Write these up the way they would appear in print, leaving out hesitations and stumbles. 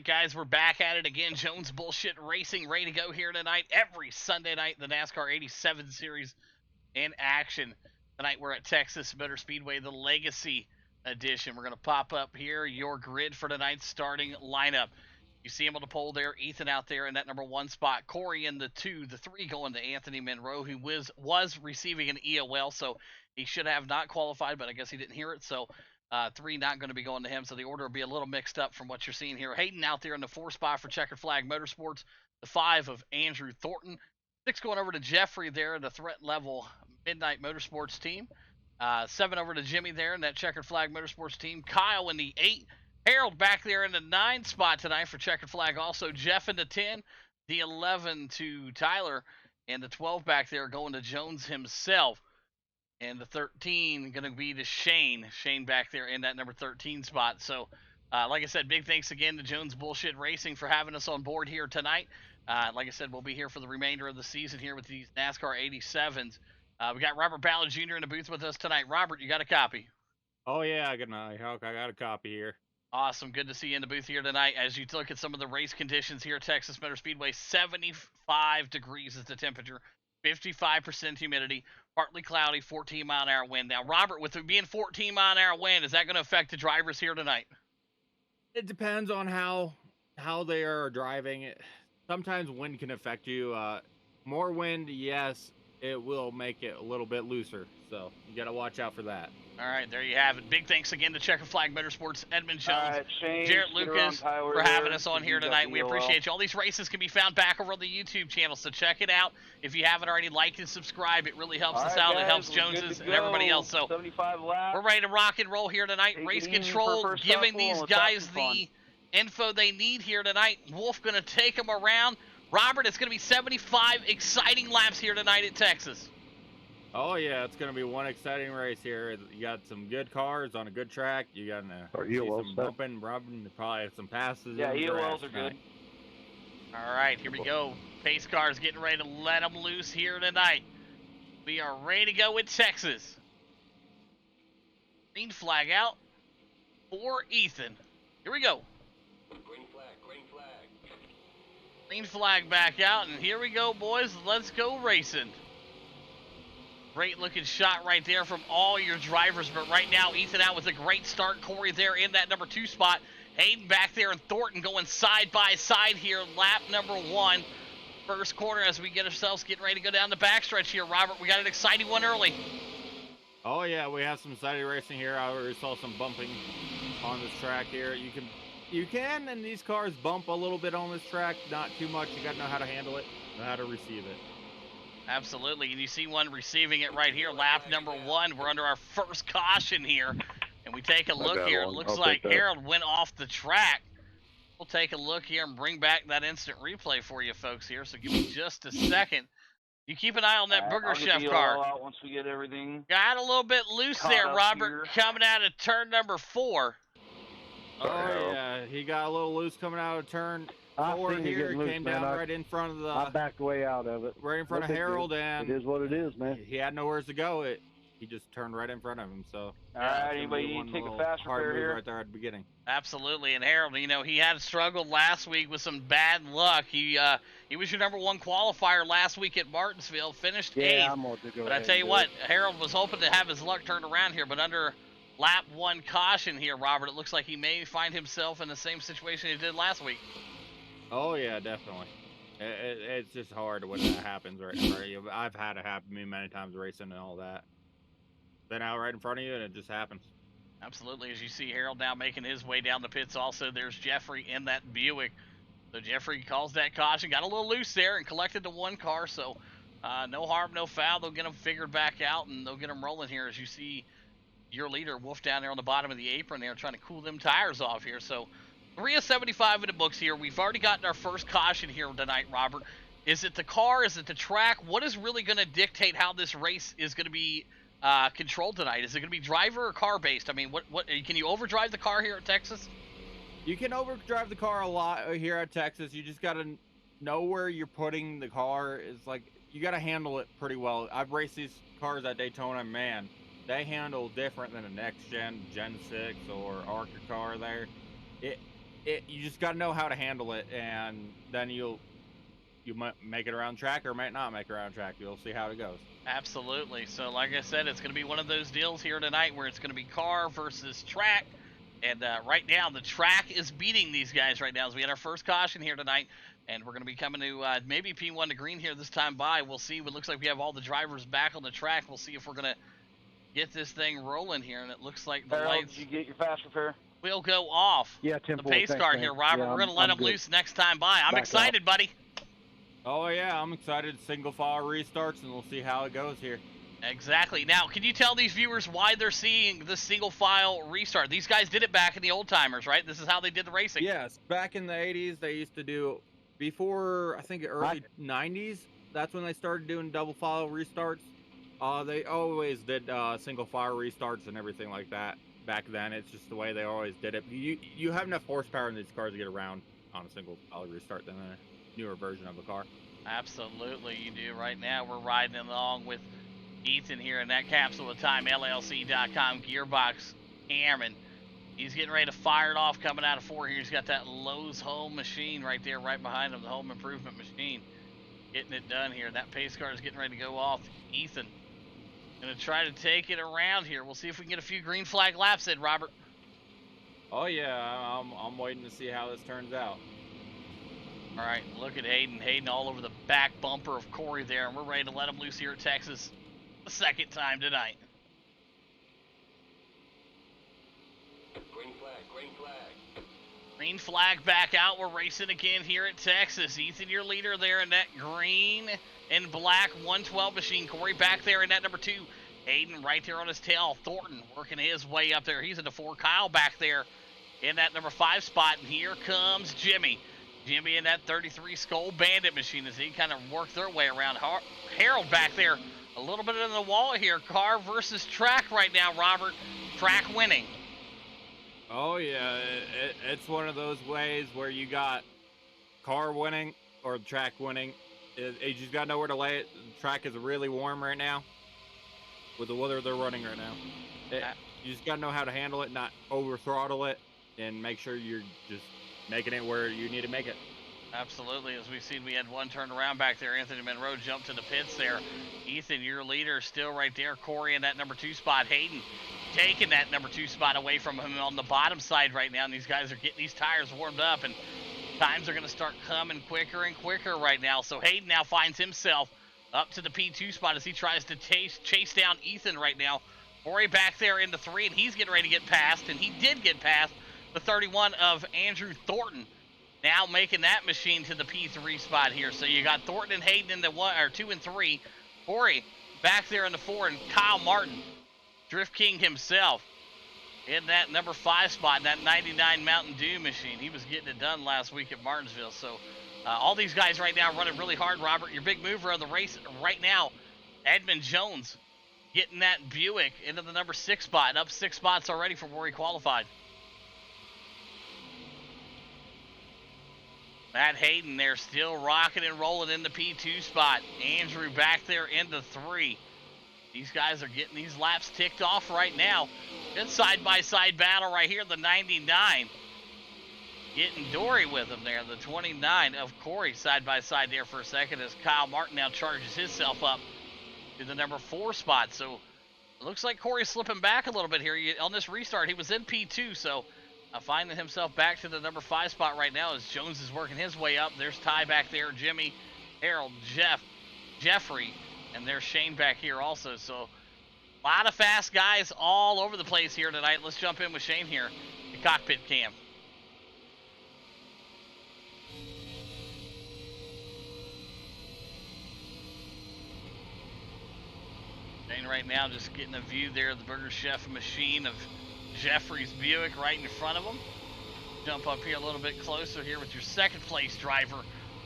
right, guys, we're back at it again. Jones Bullshit Racing, ready to go here tonight. Every Sunday night, the NASCAR 87 Series in action. Tonight, we're at Texas Motor Speedway, the Legacy Edition. We're going to pop up here your grid for tonight's starting lineup. You see him on the pole there, Ethan out there in that number 1 spot. Corey in the 2, the 3 going to Anthony Monroe, who was receiving an EOL, so he should have not qualified, but I guess he didn't hear it, so 3 not going to be going to him, so the order will be a little mixed up from what you're seeing here. Hayden out there in the 4 spot for Checkered Flag Motorsports. The 5 of Andrew Thornton. 6 going over to Jeffrey there in the threat level Midnight Motorsports team. 7 over to Jimmy there in that Checkered Flag Motorsports team. Kyle in the 8. Harold back there in the 9 spot tonight for Checkered Flag. Also Jeff in the 10. The 11 to Tyler. And the 12 back there going to Jones himself. And the 13 going to be to Shane. Shane back there in that number 13 spot. So, like I said, big thanks again to Jones Bullshit Racing for having us on board here tonight. Like I said, we'll be here for the remainder of the season here with these NASCAR 87s. We got Robert Ballard Jr. in the booth with us tonight. Robert, you got a copy? Oh, yeah, good night, Hulk. I got a copy here. Awesome. Good to see you in the booth here tonight. As you look at some of the race conditions here at Texas Motor Speedway, 75 degrees is the temperature. 55% humidity, partly cloudy, 14-mile-an-hour wind. Now, Robert, with it being 14-mile-an-hour wind, is that going to affect the drivers here tonight? It depends on how they are driving. Sometimes wind can affect you. More wind, yes, it will make it a little bit looser. So you got to watch out for that. All right, there you have it. Big thanks again to Checkered Flag Motorsports, Edmund Jones, Shane, Jarrett Lucas for having us on here tonight. We appreciate you. All these races can be found back over on the YouTube channel, so check it out. If you haven't already, like and subscribe. It really helps us out. It helps Jones's and everybody else. So 75 laps. We're ready to rock and roll here tonight. Race Control giving these guys the info they need here tonight. Wolf going to take them around. Robert, it's going to be 75 exciting laps here tonight at Texas. Oh, yeah, it's going to be one exciting race here. You got some good cars on a good track. You got some bumping, rubbing, probably some passes. Yeah, EOLs are good. All right, here we go. Pace cars getting ready to let them loose here tonight. We are ready to go with Texas. Green flag out for Ethan. Here we go. Green flag, green flag. Green flag back out, and here we go, boys. Let's go racing. Great looking shot right there from all your drivers, but right now Ethan out with a great start. Corey there in that number 2 spot. Hayden back there and Thornton going side by side here. Lap number 1. First corner as we get ourselves getting ready to go down the backstretch here. Robert, we got an exciting one early. Oh, yeah, we have some exciting racing here. I already saw some bumping on this track here. You can, and these cars bump a little bit on this track. Not too much. You got to know how to handle it, know how to receive it. Absolutely, and you see one receiving it right here, lap number 1. We're under our first caution here, and we take a look here. It looks like Harold went off the track. We'll take a look here and bring back that instant replay for you folks here, so give me just a second. You keep an eye on that Burger Chef car. Out once we get everything. Got a little bit loose there, Robert, coming out of turn number 4. Oh, yeah, he got a little loose coming out of turn 4 here. Came down right in front of the... I backed way out of it. Right in front of Harold, and... It is what it is, man. He had nowhere to go. He just turned right in front of him, so... All right, anybody take a fast repair here? Right there at the beginning. Absolutely, and Harold, you know, he had struggled last week with some bad luck. He was your number 1 qualifier last week at Martinsville, finished 8th. I'm going to go But I tell you what, Harold was hoping to have his luck turned around here, but under lap 1 caution here, Robert, it looks like he may find himself in the same situation he did last week. Oh, yeah, definitely. It's just hard when that happens, right? I've had it happen to me many times racing and all that. Been out right in front of you, and it just happens. Absolutely. As you see Harold now making his way down the pits. Also, there's Jeffrey in that Buick. So Jeffrey calls that caution. Got a little loose there and collected the 1 car. So no harm, no foul. They'll get him figured back out, and they'll get him rolling here. As you see your leader, Wolf, down there on the bottom of the apron there trying to cool them tires off here. So 3 of 75 in the books here. We've already gotten our first caution here tonight, Robert. Is it the car? Is it the track? What is really going to dictate how this race is going to be controlled tonight? Is it going to be driver or car based? I mean, what can you overdrive the car here at Texas? You can overdrive the car a lot here at Texas. You just got to know where you're putting the car. It's like you got to handle it pretty well. I've raced these cars at Daytona, man. They handle different than a next gen 6 or ARCA car there. you just got to know how to handle it, and then you might make it around track or might not make it around track. You'll see how it goes. Absolutely. So like I said, it's going to be one of those deals here tonight where it's going to be car versus track. And right now, the track is beating these guys right now as we had our first caution here tonight. And we're going to be coming to maybe P1 to green here this time by. We'll see. It looks like we have all the drivers back on the track. We'll see if we're going to get this thing rolling here. And it looks like the lights... Did you get your fast repair? Will go off. Yeah, The 10-4, pace thanks, car man. here, Robert. Yeah, We're going to let I'm them good. loose next time by. I'm Back excited, buddy. Oh yeah, I'm excited. Single file restarts, and we'll see how it goes here. Exactly. Now, can you tell these viewers why they're seeing the single file restart? These guys did it back in the old timers, right? This is how they did the racing. Yes, back in the 80s, they used to do, before, I think, early 90s, that's when they started doing double file restarts. They always did single file restarts and everything like that back then. It's just the way they always did it. You have enough horsepower in these cars to get around on a single file restart than a newer version of a car. Absolutely, you do. Right now, we're riding along with Ethan here in that Capsule of Time, LLC.com gearbox Cameron. He's getting ready to fire it off coming out of 4 here. He's got that Lowe's home machine right there, right behind him, the home improvement machine. Getting it done here. That pace car is getting ready to go off. Ethan going to try to take it around here. We'll see if we can get a few green flag laps in, Robert. Oh yeah, I'm waiting to see how this turns out. All right, look at Hayden. Hayden all over the back bumper of Corey there, and we're ready to let him loose here at Texas the second time tonight. Green flag, green flag. Green flag back out. We're racing again here at Texas. Ethan, your leader there in that green and black 112 machine. Corey back there in that number 2. Hayden right there on his tail. Thornton working his way up there. He's in the 4. Kyle back there in that number 5 spot. And here comes Jimmy. Jimmy in that 33 Skull Bandit machine as he kind of worked their way around. Harold back there a little bit in the wall here. Car versus track right now, Robert. Track winning. Oh yeah, it's one of those ways where you got car winning or track winning. You just gotta know where to lay it. The track is really warm right now with the weather they're running right now. You just gotta know how to handle it, not over throttle it, and make sure you're just making it where you need to make it. Absolutely. As we've seen, we had one turned around back there. Anthony Monroe jumped to the pits there. Ethan, your leader, still right there. Corey in that number 2 spot. Hayden taking that number 2 spot away from him on the bottom side right now. And these guys are getting these tires warmed up, and times are going to start coming quicker and quicker right now. So Hayden now finds himself up to the P2 spot as he tries to chase down Ethan right now. Corey back there into 3, and he's getting ready to get past, and he did get past the 31 of Andrew Thornton. Now making that machine to the P3 spot here. So you got Thornton and Hayden in the 2 and 3. Corey back there in the 4, and Kyle Martin, Drift King himself, in that number 5 spot, in that 99 Mountain Dew machine. He was getting it done last week at Martinsville. So all these guys right now running really hard, Robert. Your big mover of the race right now, Edmund Jones, getting that Buick into the number 6 spot, up 6 spots already from where he qualified. Matt Hayden there still rocking and rolling in the P2 spot. Andrew back there into 3. These guys are getting these laps ticked off right now. Good side-by-side battle right here, the 99. Getting Dory with him there, the 29 of Corey side-by-side there for a second as Kyle Martin now charges himself up to the number 4 spot. So it looks like Corey's slipping back a little bit here. On this restart, he was in P2, so finding himself back to the number 5 spot right now as Jones is working his way up. There's Ty back there, Jimmy, Harold, Jeffrey, and there's Shane back here also. So a lot of fast guys all over the place here tonight. Let's jump in with Shane here, the cockpit cam. Shane right now just getting a view there of the Burger Chef machine of Jeffrey's Buick right in front of him. Jump up here a little bit closer here with your second place driver.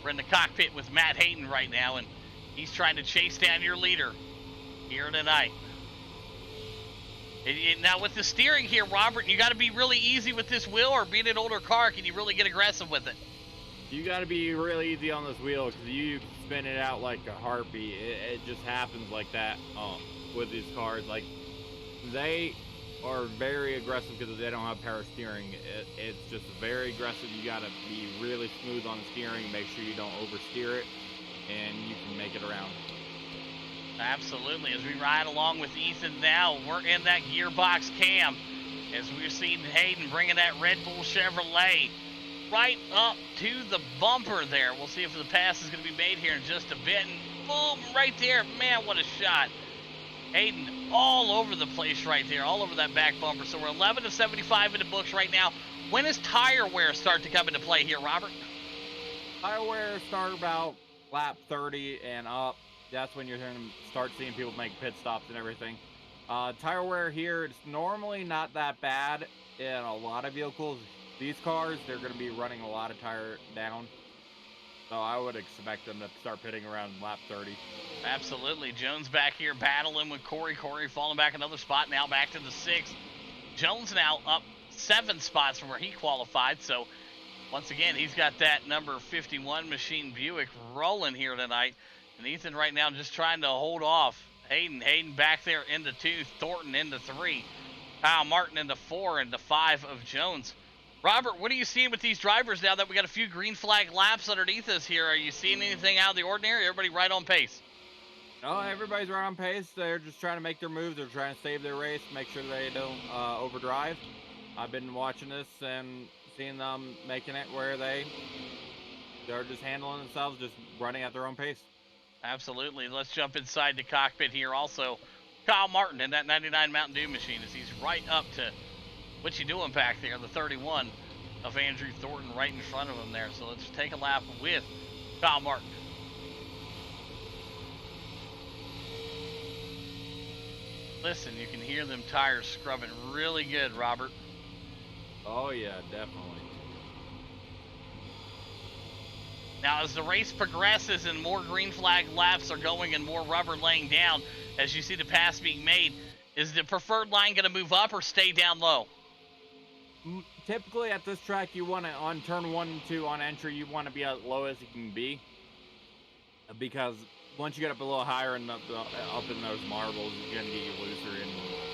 We're in the cockpit with Matt Hayden right now, and he's trying to chase down your leader here tonight. Now with the steering here, Robert, you got to be really easy with this wheel, or being an older car, can you really get aggressive with it? You got to be really easy on this wheel because you spin it out like a heartbeat. It just happens like that with these cars. Like they are very aggressive because they don't have power steering. It's just very aggressive. You got to be really smooth on the steering, make sure you don't oversteer it, and you can make it around. Absolutely. As we ride along with Ethan now, we're in that gearbox cam as we're seeing Hayden bringing that Red Bull Chevrolet right up to the bumper there. We'll see if the pass is going to be made here in just a bit. And boom, right there. Man, what a shot. Hayden all over the place right there, all over that back bumper. So we're 11 of 75 in the books right now. When does tire wear start to come into play here, Robert? Tire wear start about lap 30 and up. That's when you're going to start seeing people make pit stops and everything. Tire wear here, it's normally not that bad in a lot of vehicles. These cars, they're going to be running a lot of tire down. So I would expect them to start pitting around lap 30. Absolutely. Jones back here battling with Corey. Corey falling back another spot, now back to the 6th. Jones now up 7 spots from where he qualified. So once again, he's got that number 51 Machine Buick rolling here tonight. And Ethan right now just trying to hold off Hayden. Hayden back there into 2, Thornton into 3, Kyle Martin into 4, and the 5 of Jones. Robert, what are you seeing with these drivers now that we got a few green flag laps underneath us here? Are you seeing anything out of the ordinary? Everybody right on pace? Oh, everybody's right on pace. They're just trying to make their moves. They're trying to save their race, make sure they don't overdrive. I've been watching this and seeing them making it where they're just handling themselves, just running at their own pace. Absolutely. Let's jump inside the cockpit here. Also, Kyle Martin in that 99 Mountain Dew machine as he's right up to what you doing back there, the 31 of Andrew Thornton right in front of him there. So let's take a lap with Kyle Martin. Listen, you can hear them tires scrubbing really good, Robert. Oh yeah, definitely. Now, as the race progresses and more green flag laps are going and more rubber laying down, as you see the pass being made, is the preferred line going to move up or stay down low? Typically at this track, you want to, on turn 1 and 2 on entry, you want to be as low as you can be. Because once you get up a little higher and up in those marbles, it's going to get you looser and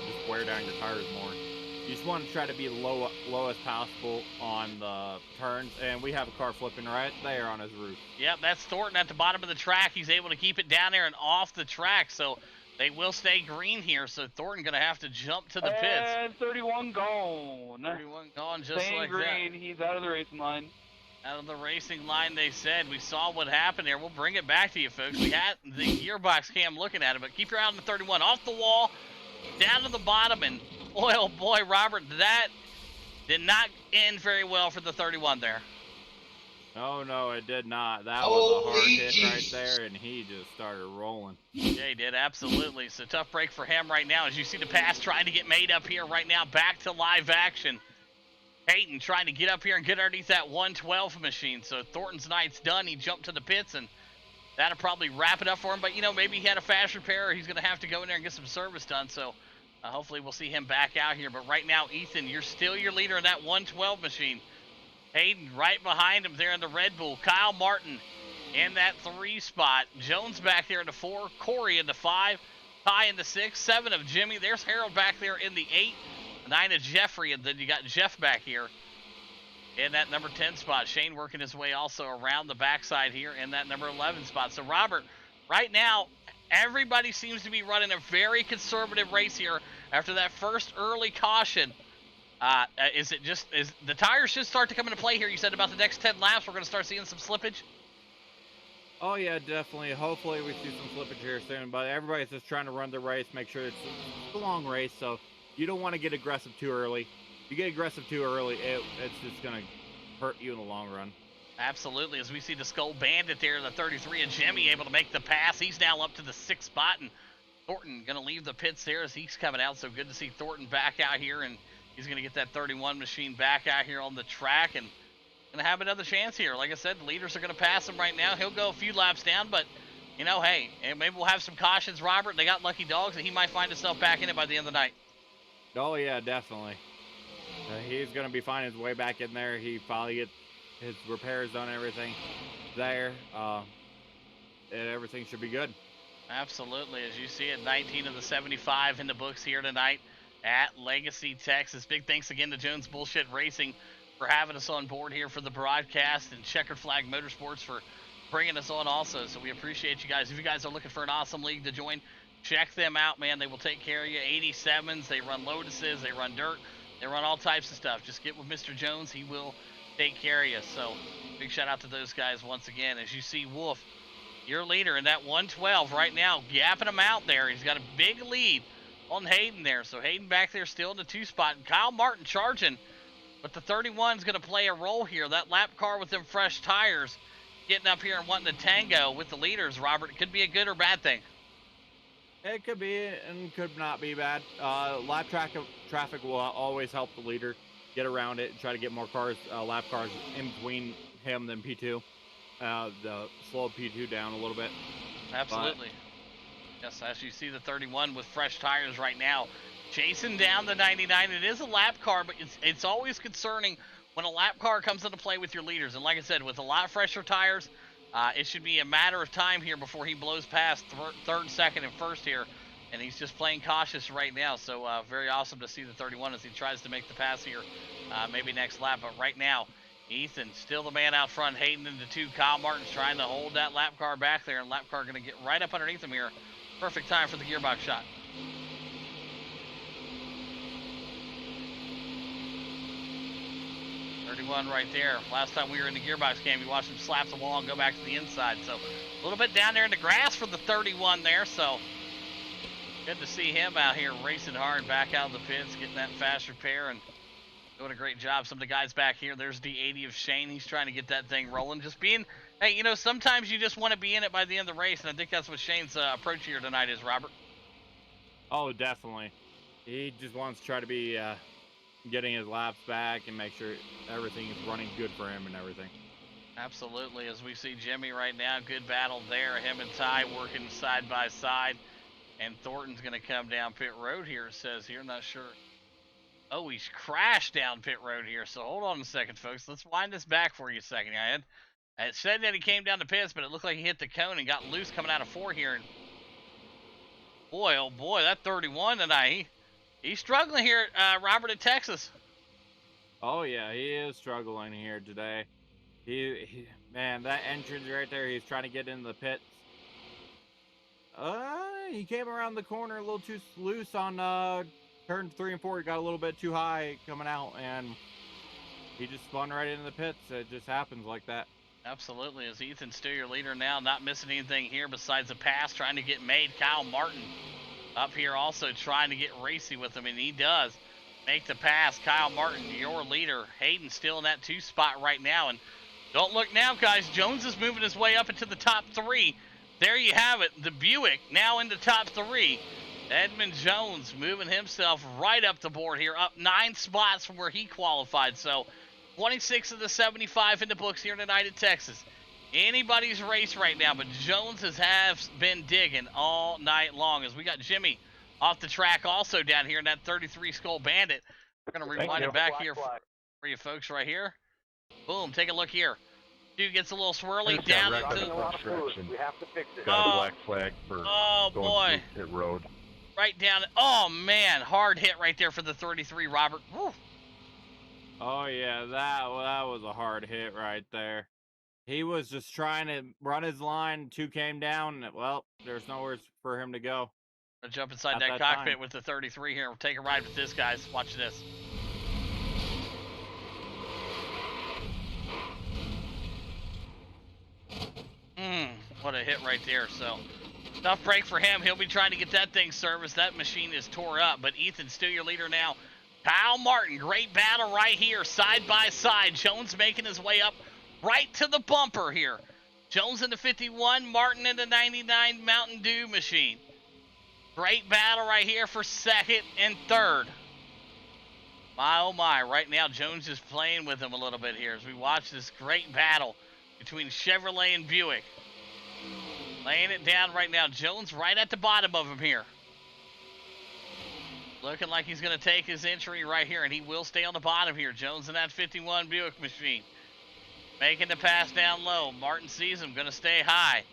just wear down your tires more. You just want to try to be low as possible on the turns, and we have a car flipping right there on his roof. Yep, that's Thornton at the bottom of the track. He's able to keep it down there and off the track, so they will stay green here. So Thornton going to have to jump to the pits. And 31 gone. 31 gone just Staying like green. that. He's out of the racing line. Out of the racing line, they said. We saw what happened there. We'll bring it back to you, folks. We had the gearbox cam looking at it, but keep your eye on the 31. Off the wall, down to the bottom, and boy, oh boy, Robert, that did not end very well for the 31 there. No, it did not. That was a hard hit right there, and he just started rolling. Yeah, he did, absolutely. So tough break for him right now. As you see the pass trying to get made up here right now, back to live action. Hayden trying to get up here and get underneath that 112 machine. So Thornton's night's done. He jumped to the pits, and that'll probably wrap it up for him. But, you know, maybe he had a fast repair, or he's going to have to go in there and get some service done. So hopefully we'll see him back out here. But right now, Ethan, you're still your leader in that 112 machine. Hayden right behind him there in the Red Bull. Kyle Martin in that 3 spot. Jones back there in the 4. Corey in the 5. Ty in the 6. 7 of Jimmy. There's Harold back there in the 8. 9 of Jeffrey. And then you got Jeff back here in that number 10 spot. Shane working his way also around the backside here in that number 11 spot. So, Robert, right now, everybody seems to be running a very conservative race here after that first early caution. Is the tires should start to come into play here? You said about the next 10 laps, we're going to start seeing some slippage? Oh, yeah, definitely. Hopefully we see some slippage here soon, but everybody's just trying to run the race, make sure it's a long race, so you don't want to get aggressive too early. If you get aggressive too early, it's just going to hurt you in the long run. Absolutely, as we see the Skull Bandit there in the 33, and Jimmy able to make the pass. He's now up to the 6th spot, and Thornton going to leave the pits there as he's coming out, so good to see Thornton back out here, and he's going to get that 31 machine back out here on the track and going to have another chance here. Like I said, the leaders are going to pass him right now. He'll go a few laps down, but, you know, hey, maybe we'll have some cautions, Robert. They got lucky dogs, and he might find himself back in it by the end of the night. Oh, yeah, definitely. He's going to be finding his way back in there. He finally gets his repairs done and everything there. And everything should be good. Absolutely. As you see it, 19 of the 75 in the books here tonight. at Legacy, Texas. Big thanks again to Jones Bullshit Racing for having us on board here for the broadcast, and Checkered Flag Motorsports for bringing us on also. So we appreciate you guys. If you guys are looking for an awesome league to join, check them out, man. They will take care of you. 87s, they run Lotuses, they run dirt, they run all types of stuff. Just get with Mr. Jones. He will take care of you. So big shout out to those guys once again. As you see, Wolf, your leader in that 112 right now, gapping him out there. He's got a big lead on Hayden there. So Hayden back there still in the 2 spot. And Kyle Martin charging, but the 31 is going to play a role here. That lap car with them fresh tires getting up here and wanting to tango with the leaders, Robert. It could be a good or bad thing. It could be and could not be bad. Lap traffic will always help the leader get around it and try to get more cars, lap cars in between him than P2. The slow P2 down a little bit. Absolutely. Yes, as you see the 31 with fresh tires right now, chasing down the 99. It is a lap car, but it's always concerning when a lap car comes into play with your leaders. And like I said, with a lot fresher tires, it should be a matter of time here before he blows past third, second, and first here. And he's just playing cautious right now. So very awesome to see the 31 as he tries to make the pass here, maybe next lap. But right now, Ethan still the man out front, Hayden into 2. Kyle Martin's trying to hold that lap car back there, and lap car going to get right up underneath him here. Perfect time for the gearbox shot. Right there. Last time we were in the gearbox game, you watched him slap the wall and go back to the inside. So a little bit down there in the grass for the 31 there. So good to see him out here racing hard back out of the pits, getting that fast repair and doing a great job. Some of the guys back here, there's the 80 of Shane. He's trying to get that thing rolling. Just being, hey, you know, sometimes you just want to be in it by the end of the race, and I think that's what Shane's approach here tonight is, Robert. Oh, definitely. He just wants to try to be getting his laps back and make sure everything is running good for him and everything. Absolutely. As we see Jimmy right now, good battle there. Him and Ty working side by side. And Thornton's going to come down pit road here, it says here. Not sure. Oh, he's crashed down pit road here. So hold on a second, folks. Let's wind this back for you a second. It said that he came down to pits, but it looked like he hit the cone and got loose coming out of 4 here. And boy, oh boy, that 31 tonight, he's struggling here, Robert, at Texas. Oh yeah, he is struggling here today. Man, that entrance right there, he's trying to get into the pits. He came around the corner a little too loose on turn 3 and 4. He got a little bit too high coming out, and he just spun right into the pits. It just happens like that. Absolutely. As Ethan's still your leader now, not missing anything here besides a pass, trying to get made. Kyle Martin up here also trying to get racy with him, and he does make the pass. Kyle Martin, your leader. Hayden still in that 2 spot right now. And don't look now, guys. Jones is moving his way up into the top 3. There you have it. The Buick now in the top 3. Edmund Jones moving himself right up the board here, up 9 spots from where he qualified. So 26 of the 75 in the books here tonight in Texas. Anybody's race right now, but Jones has been digging all night long. As we got Jimmy off the track also down here in that 33 Skull Bandit. We're going to rewind it back here for you folks right here. Boom, take a look here. Dude gets a little swirly down into... We have to fix it. Got a black flag for going through pit road. Right down. Oh, man, hard hit right there for the 33, Robert. Woo. Oh, yeah, that was a hard hit right there. He was just trying to run his line. 2 came down. Well, there's nowhere for him to go. I'll jump inside that cockpit with the 33 here. We'll take a ride with this, guys. Watch this. What a hit right there. So, tough break for him. He'll be trying to get that thing serviced. That machine is tore up. But Ethan's still your leader now. Kyle Martin, great battle right here, side by side. Jones making his way up right to the bumper here. Jones in the 51, Martin in the 99 Mountain Dew machine. Great battle right here for 2nd and 3rd. My, oh my, right now Jones is playing with him a little bit here as we watch this great battle between Chevrolet and Buick. Laying it down right now. Jones right at the bottom of him here. Looking like he's going to take his entry right here, and he will stay on the bottom here. Jones in that 51 Buick machine. Making the pass down low. Martin sees him, going to stay high.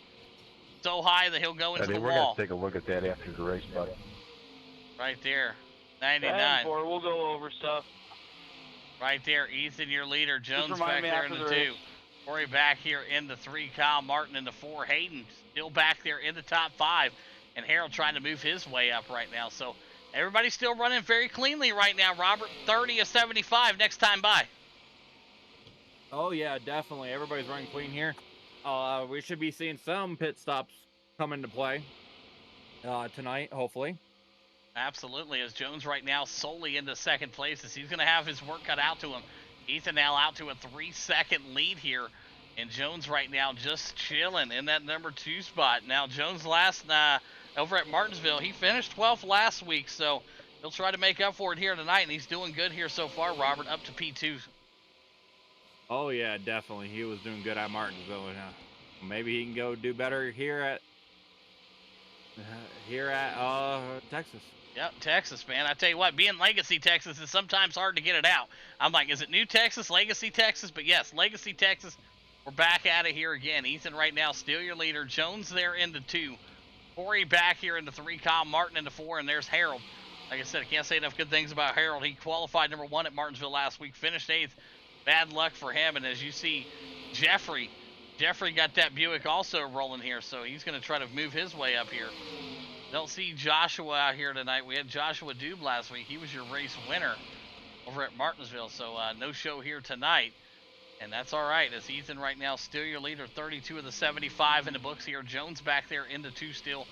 So high that he'll go into the We're wall. going to take a look at that after the race, buddy. Right there. 99. 4, we'll go over stuff. Right there, Ethan, your leader. Jones remind back me there in after the the 2. race. Corey back here in the 3. Kyle Martin in the 4. Hayden still back there in the top 5. And Harold trying to move his way up right now. So everybody's still running very cleanly right now, Robert. 30 of 75 next time by. Oh yeah, definitely. Everybody's running clean here. We should be seeing some pit stops come into play tonight, hopefully. Absolutely, as Jones right now solely into second place, as he's going to have his work cut out to him. Ethan now out to a 3-second lead here, and Jones right now just chilling in that number 2 spot. Now Jones last over at Martinsville, he finished 12th last week, so he'll try to make up for it here tonight, and he's doing good here so far, Robert, up to P2. Oh yeah, definitely. He was doing good at Martinsville, and maybe he can go do better here at Texas. Yep, Texas, man. I tell you what, being Legacy, Texas is sometimes hard to get it out. I'm like, is it New Texas, Legacy, Texas? But yes, Legacy, Texas. We're back at it here again. Ethan right now still your leader. Jones there in the 2. Corey back here in the 3. Kyle Martin in the 4. And there's Harold. Like I said, I can't say enough good things about Harold. He qualified number 1 at Martinsville last week. Finished 8th. Bad luck for him. And as you see, Jeffrey got that Buick also rolling here. So he's going to try to move his way up here. Don't see Joshua out here tonight. We had Joshua Dube last week. He was your race winner over at Martinsville. So no show here tonight. And that's all right, as Ethan right now still your leader. 32 of the 75 in the books here. Jones back there in the 2 still.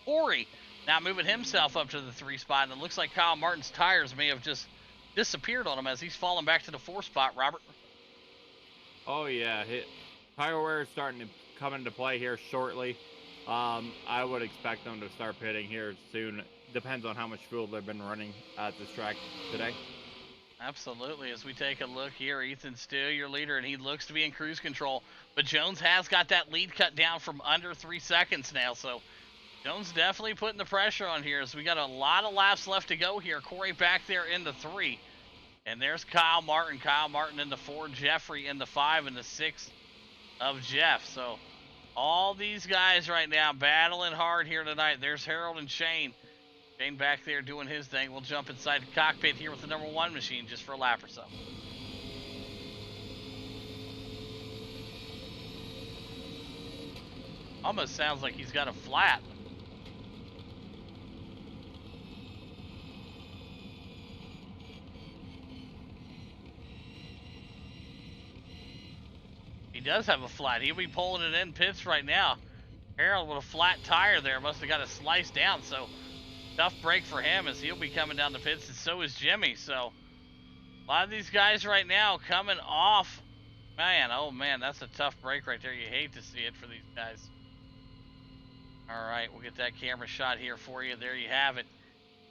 Corey now moving himself up to the 3 spot. And it looks like Kyle Martin's tires may have just disappeared on him as he's fallen back to the 4 spot, Robert. Oh yeah, tire wear is starting to come into play here shortly. I would expect them to start pitting here soon. Depends on how much fuel they've been running at this track today. Absolutely. As we take a look here, Ethan's still your leader, and he looks to be in cruise control. But Jones has got that lead cut down from under 3 seconds now. So Jones definitely putting the pressure on here as we got a lot of laps left to go here. Corey back there in the 3. And there's Kyle Martin. Kyle Martin in the 4. Jeffrey in the 5 and the 6 of Jeff. So all these guys right now battling hard here tonight. There's Harold and Shane. Shane back there doing his thing. We'll jump inside the cockpit here with the number 1 machine just for a lap or so. Almost sounds like he's got a flat. He does have a flat. He'll be pulling it in pits right now. Harold with a flat tire there. Must have got it sliced down. So tough break for him as he'll be coming down the pits. And so is Jimmy. So a lot of these guys right now coming off. Man, oh man, that's a tough break right there. You hate to see it for these guys. All right, we'll get that camera shot here for you. There you have it.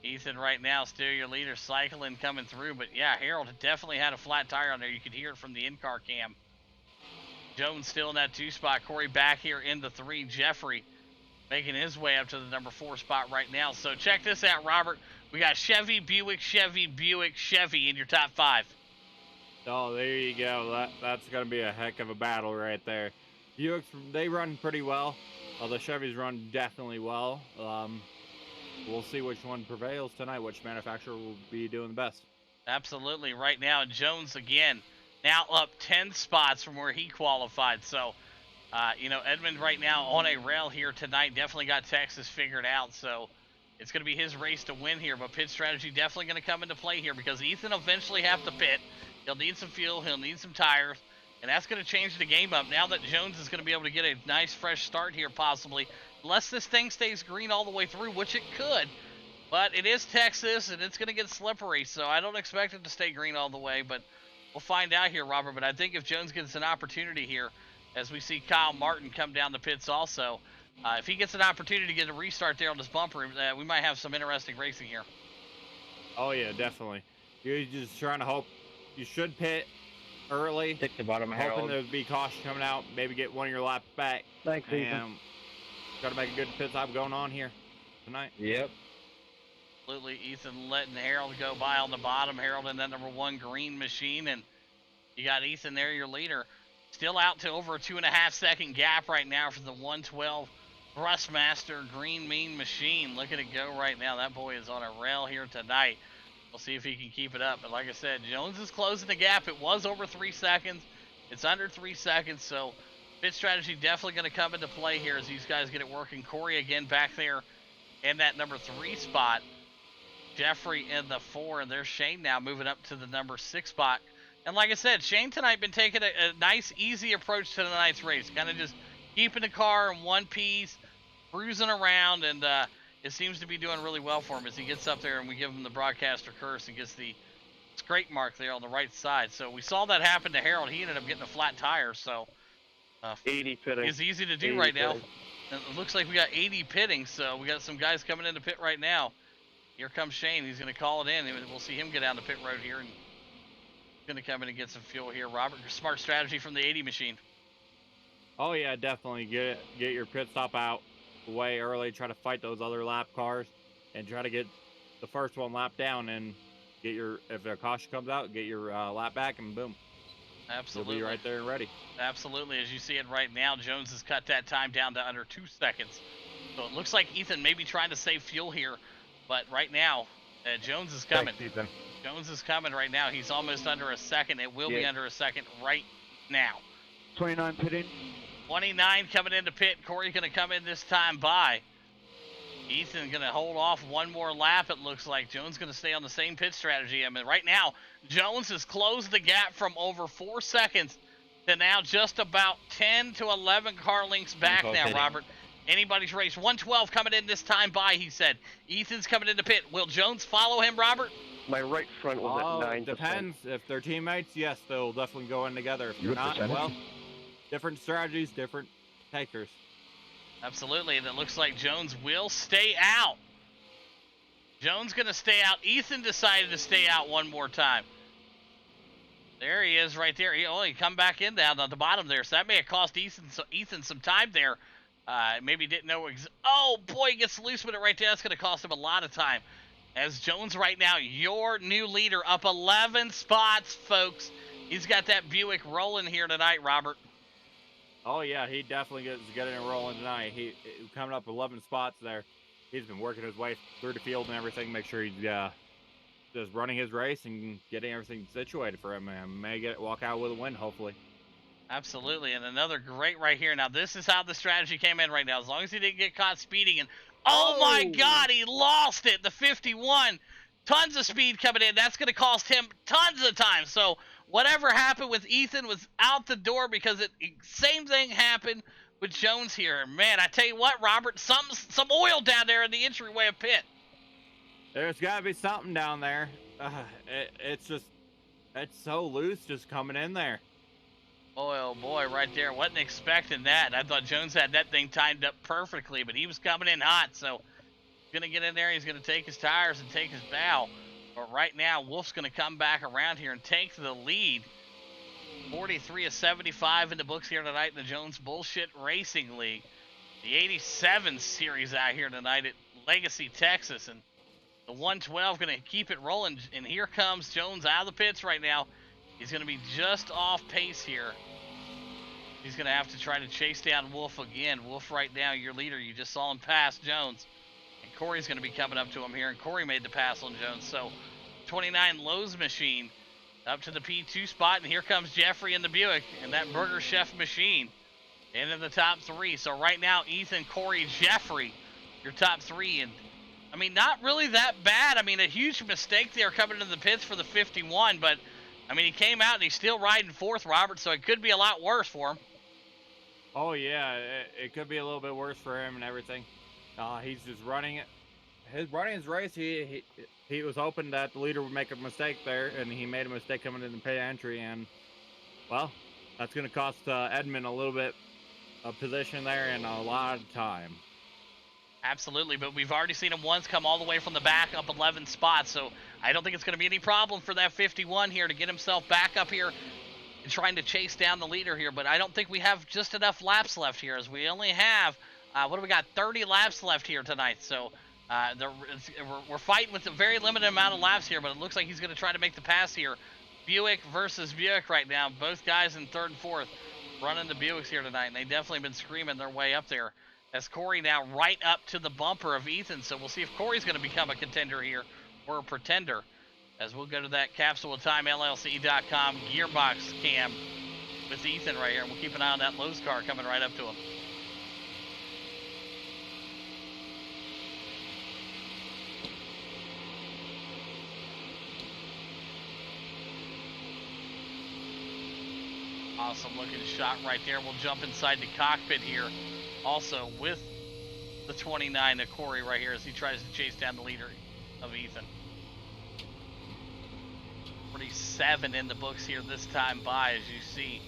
Ethan right now still your leader, cycling coming through. But yeah, Harold definitely had a flat tire on there. You could hear it from the in-car cam. Jones still in that 2 spot. Corey back here in the 3. Jeffrey making his way up to the number 4 spot right now. So check this out, Robert. We got Chevy, Buick, Chevy, Buick, Chevy in your top 5. Oh, there you go. That's going to be a heck of a battle right there. Buicks, they run pretty well. The Chevys run definitely well. We'll see which one prevails tonight, which manufacturer will be doing the best. Absolutely. Right now, Jones again. Now up 10 spots from where he qualified. So, Edmond right now on a rail here tonight. Definitely got Texas figured out. So, it's going to be his race to win here. But pit strategy definitely going to come into play here because Ethan will eventually have to pit. He'll need some fuel. He'll need some tires. And that's going to change the game up now that Jones is going to be able to get a nice fresh start here possibly. Unless this thing stays green all the way through, which it could. But it is Texas, and it's going to get slippery. So, I don't expect it to stay green all the way. But we'll find out here, Robert, but I think if Jones gets an opportunity here, as we see Kyle Martin come down the pits also, if he gets an opportunity to get a restart there on this bumper, we might have some interesting racing here. Oh, yeah, definitely. You're just trying to hope you should pit early. Stick the bottom, hoping Harold. there'd be caution coming out, maybe get one of your laps back. Thanks, Ethan. Got to make a good pit stop going on here tonight. Yep. Absolutely, Ethan letting Harold go by on the bottom. Harold in that number 1 green machine, and you got Ethan there, your leader. Still out to over a 2.5 second gap right now for the 112 Thrustmaster green mean machine. Look at it go right now. That boy is on a rail here tonight. We'll see if he can keep it up. But like I said, Jones is closing the gap. It was over 3 seconds. It's under 3 seconds, so pit strategy definitely going to come into play here as these guys get it working. Corey again back there in that number 3 spot. Jeffrey in the 4, and there's Shane now moving up to the number 6 spot. And like I said, Shane tonight been taking a nice, easy approach to tonight's race. Kind of just keeping the car in one piece, cruising around, and it seems to be doing really well for him as he gets up there and we give him the broadcaster curse and gets the scrape mark there on the right side. So we saw that happen to Harold. He ended up getting a flat tire, so 80 pitting. it's easy to do right now. And it looks like we got 80 pitting, so we got some guys coming into pit right now. Here comes Shane. He's going to call it in, and we'll see him get down the pit road here and going to come in and get some fuel here. Robert, smart strategy from the 80 machine. Oh yeah, definitely get your pit stop out way early. Try to fight those other lap cars, and try to get the first one lap down, and get your, if their caution comes out, get your lap back, and boom, Absolutely. you'll be right there and ready. Absolutely. As you see it right now, Jones has cut that time down to under 2 seconds. So it looks like Ethan may be trying to save fuel here, but right now, Jones is coming. Thanks, Ethan. Jones is coming right now. He's almost under a second. It will be under a second right now. 29 pitting. 29 coming into pit. Corey's going to come in this time by. Ethan going to hold off one more lap, it looks like. Jones going to stay on the same pit strategy. I mean, right now, Jones has closed the gap from over 4 seconds to now just about 10 to 11 car lengths back now, Robert. Anybody's race. 112 coming in this time by, he said. Ethan's coming into pit. Will Jones follow him, Robert? My right front was at 9%. Depends. If they're teammates, yes, they'll definitely go in together. If you're Good not, percentage. well, different strategies, different takers. Absolutely, and it looks like Jones will stay out. Jones going to stay out. Ethan decided to stay out one more time. There he is right there. He only come back in down at the bottom there, so that may have cost Ethan some time there. Maybe didn't know. Oh, boy, he gets loose with it right there. That's going to cost him a lot of time. As Jones right now, your new leader, up 11 spots, folks. He's got that Buick rolling here tonight, Robert. Oh yeah, he definitely gets getting it rolling tonight. He coming up 11 spots there. He's been working his way through the field and everything. Make sure he's just running his race and getting everything situated for him, and may walk out with a win, hopefully. Absolutely, and another great right here. Now, this is how the strategy came in right now. As long as he didn't get caught speeding. And oh my God, he lost it. The 51. Tons of speed coming in. That's going to cost him tons of time. So whatever happened with Ethan was out the door because same thing happened with Jones here. Man, I tell you what, Robert, some oil down there in the entryway of pit. There's got to be something down there. It's so loose just coming in there. Boy, oh boy, right there. Wasn't expecting that. I thought Jones had that thing timed up perfectly, but he was coming in hot, so he's going to get in there. He's going to take his tires and take his bow. But right now, Wolf's going to come back around here and take the lead. 43 of 75 in the books here tonight in the Jones Bullshit Racing League. The 87 series out here tonight at Legacy, Texas. And the 112 going to keep it rolling. And here comes Jones out of the pits right now. He's going to be just off pace here. He's going to have to try to chase down Wolf again. Wolf right now, your leader. You just saw him pass Jones. And Corey's going to be coming up to him here. And Corey made the pass on Jones. So 29 Lowe's machine up to the P2 spot. And here comes Jeffrey in the Buick and that Burger Chef machine into the top 3. So right now, Ethan, Corey, Jeffrey, your top 3. And I mean, not really that bad. I mean, a huge mistake there coming into the pits for the 51. But I mean, he came out and he's still riding 4th, Robert. So it could be a lot worse for him. Oh yeah, it could be a little bit worse for him and everything. He's just running it. Running his race, he was hoping that the leader would make a mistake there, and he made a mistake coming in the pit entry, and well, that's going to cost Edmund a little bit of position there and a lot of time. Absolutely, but we've already seen him once come all the way from the back up 11 spots, so I don't think it's going to be any problem for that 51 here to get himself back up here and trying to chase down the leader here, but I don't think we have just enough laps left here, as we only have, what do we got, 30 laps left here tonight, so we're fighting with a very limited amount of laps here, but it looks like he's going to try to make the pass here. Buick versus Buick right now, both guys in 3rd and 4th running the Buicks here tonight, and they definitely been screaming their way up there. As Corey now right up to the bumper of Ethan, so we'll see if Corey's going to become a contender here or a pretender. as we'll go to that CapsuleTimeLLC.com gearbox cam with Ethan right here, and we'll keep an eye on that Lowe's car coming right up to him. Awesome looking shot right there. We'll jump inside the cockpit here also with the 29 of Corey right here as he tries to chase down the leader of Ethan. 47 in the books here this time by, as you see.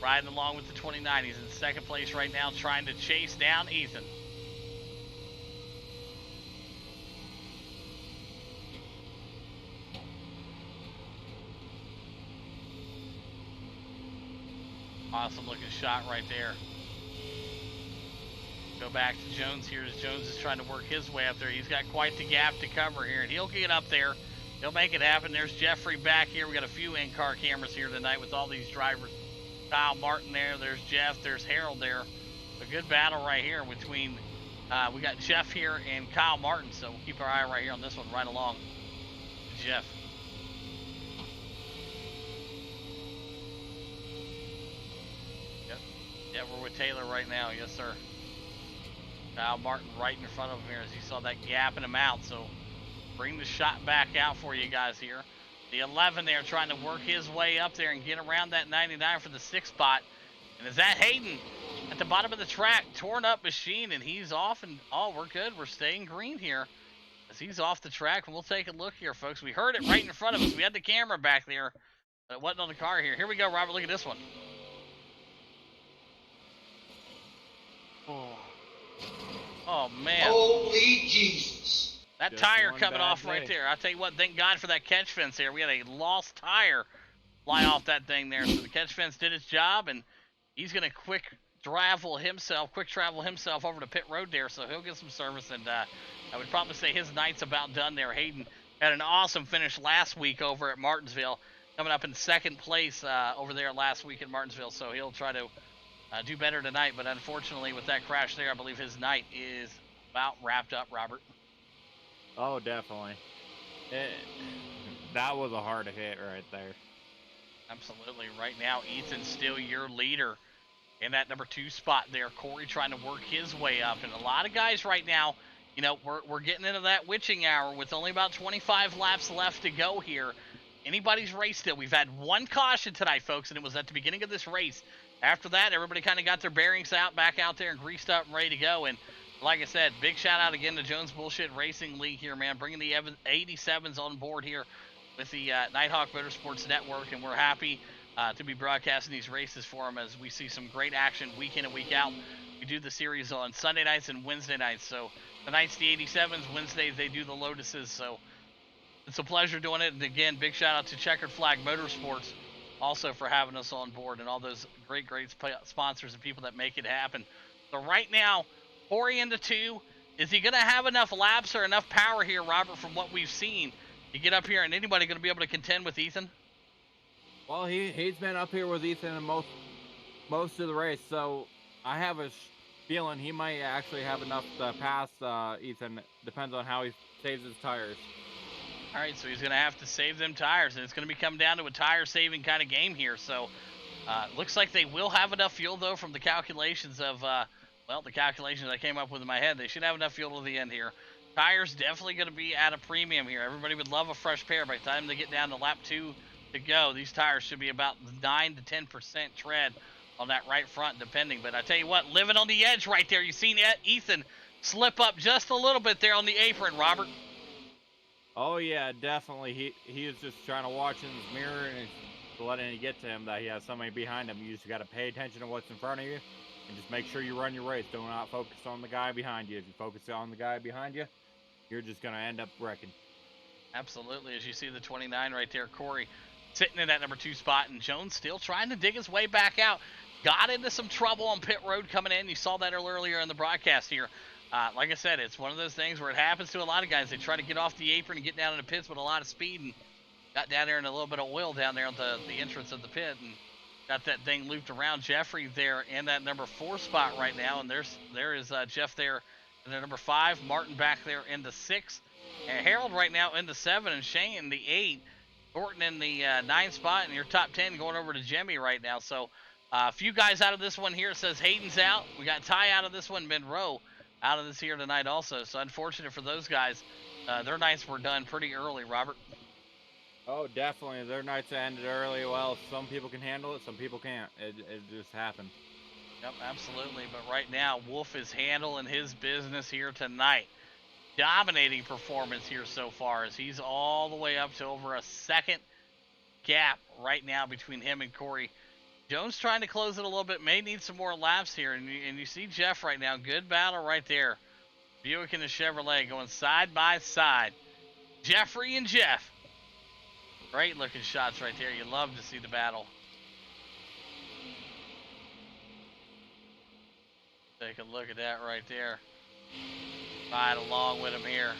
Riding along with the 29. He's in second place right now trying to chase down Ethan. Awesome looking shot right there. Go back to Jones here as Jones is trying to work his way up there. He's got quite the gap to cover here, and he'll get up there. He'll make it happen. There's Jeffrey back here. We got a few in-car cameras here tonight with all these drivers. Kyle Martin there. There's Jeff. There's Harold there. A good battle right here between, we got Jeff here and Kyle Martin, so we'll keep our eye right here on this one right along Jeff. Yeah, we're with Taylor right now. Yes, sir. Kyle Martin right in front of him here as you saw that gapping him out. So bring the shot back out for you guys here. The 11 there trying to work his way up there and get around that 99 for the 6th spot. And is that Hayden at the bottom of the track, torn up machine, and he's off, and oh, we're good. We're staying green here as he's off the track. And we'll take a look here, folks. We heard it right in front of us. We had the camera back there, but it wasn't on the car here. Here we go, Robert. Look at this one. Oh, man. Holy Jesus. That Just tire one coming bad off right day. there. I tell you what, thank God for that catch fence there. We had a lost tire fly off that thing there. So the catch fence did its job, and he's going to quick travel himself over to pit road there, so he'll get some service. And I would probably say his night's about done there. Hayden had an awesome finish last week over at Martinsville, coming up in second place over there last week at Martinsville. So he'll try to do better tonight, but unfortunately with that crash there, I believe his night is about wrapped up, Robert. Oh, definitely. That was a hard hit right there. Absolutely. Right now, Ethan's still your leader in that number 2 spot there. Corey trying to work his way up, and a lot of guys right now, you know, we're getting into that witching hour with only about 25 laps left to go here. Anybody's race still. We've had one caution tonight, folks, and it was at the beginning of this race. After that, everybody kind of got their bearings out, back out there and greased up and ready to go. And like I said, big shout out again to Jones Bullshit Racing League here, man, bringing the 87s on board here with the Nighthawk Motorsports Network, and we're happy to be broadcasting these races for them as we see some great action week in and week out. We do the series on Sunday nights and Wednesday nights. So tonight's the 87s, Wednesdays they do the Lotuses. So it's a pleasure doing it. And again, big shout out to Checkered Flag Motorsports also for having us on board, and all those great sponsors and people that make it happen. So right now, Corey into 2. Is he going to have enough laps or enough power here, Robert, from what we've seen to get up here, and anybody going to be able to contend with Ethan? Well, he's been up here with Ethan in most of the race, so I have a feeling he might actually have enough to pass Ethan. Depends on how he saves his tires. All right, so he's going to have to save them tires, and it's going to be come down to a tire-saving kind of game here. So looks like they will have enough fuel, though, from the calculations of, well, the calculations I came up with in my head. They should have enough fuel to the end here. Tires definitely going to be at a premium here. Everybody would love a fresh pair. By the time they get down to lap 2 to go, these tires should be about 9 to 10% tread on that right front, depending. But I tell you what, living on the edge right there. You've seen Ethan slip up just a little bit there on the apron, Robert. Oh yeah, definitely. He is just trying to watch in his mirror, and it's letting it get to him that he has somebody behind him. You just got to pay attention to what's in front of you, and just make sure you run your race. Do not focus on the guy behind you. If you focus on the guy behind you, you're just gonna end up wrecking. Absolutely, as you see the 29 right there, Corey sitting in that number 2 spot, and Jones still trying to dig his way back out. Got into some trouble on pit road coming in. You saw that earlier in the broadcast here. Like I said, it's one of those things where it happens to a lot of guys. They try to get off the apron and get down in the pits with a lot of speed, and got down there in a little bit of oil down there at the entrance of the pit, and got that thing looped around. Jeffrey there in that number 4 spot right now, and there is Jeff there in the number 5. Martin back there in the 6. And Harold right now in the 7 and Shane in the 8. Thornton in the 9 spot, and your top 10 going over to Jimmy right now. So a few guys out of this one here. It says Hayden's out. We got Ty out of this one. Monroe out of this here tonight also. So unfortunate for those guys. Their nights were done pretty early, Robert. Oh, definitely. Their nights ended early. Well, some people can handle it, some people can't. It just happened. Yep, absolutely. But right now, Wolf is handling his business here tonight. Dominating performance here so far as he's all the way up to over a second gap right now between him and Corey. Jones trying to close it a little bit, may need some more laps here, and you see Jeff right now. Good battle right there. Buick and the Chevrolet going side by side. Jeffrey and Jeff. Great looking shots right there. You love to see the battle. Take a look at that right there. Ride along with him here.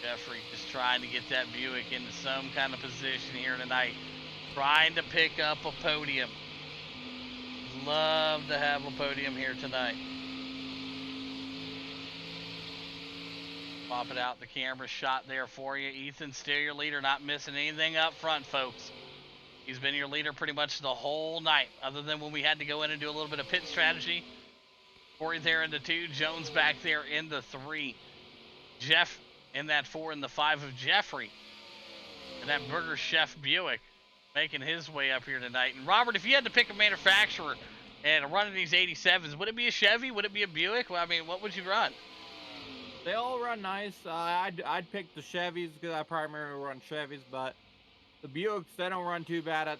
Jeffrey just trying to get that Buick into some kind of position here tonight. Trying to pick up a podium. Love to have a podium here tonight. Pop it out the camera shot there for you. Ethan, still your leader, not missing anything up front, folks. He's been your leader pretty much the whole night, other than when we had to go in and do a little bit of pit strategy. Corey there in the 2, Jones back there in the 3. Jeff in that 4 and the 5 of Jeffrey. And that Burger Chef Buick making his way up here tonight. And Robert, if you had to pick a manufacturer and running these 87s, would it be a Chevy? Would it be a Buick? Well, I mean, what would you run? They all run nice. I'd pick the Chevys because I primarily run Chevys, but the Buicks, they don't run too bad at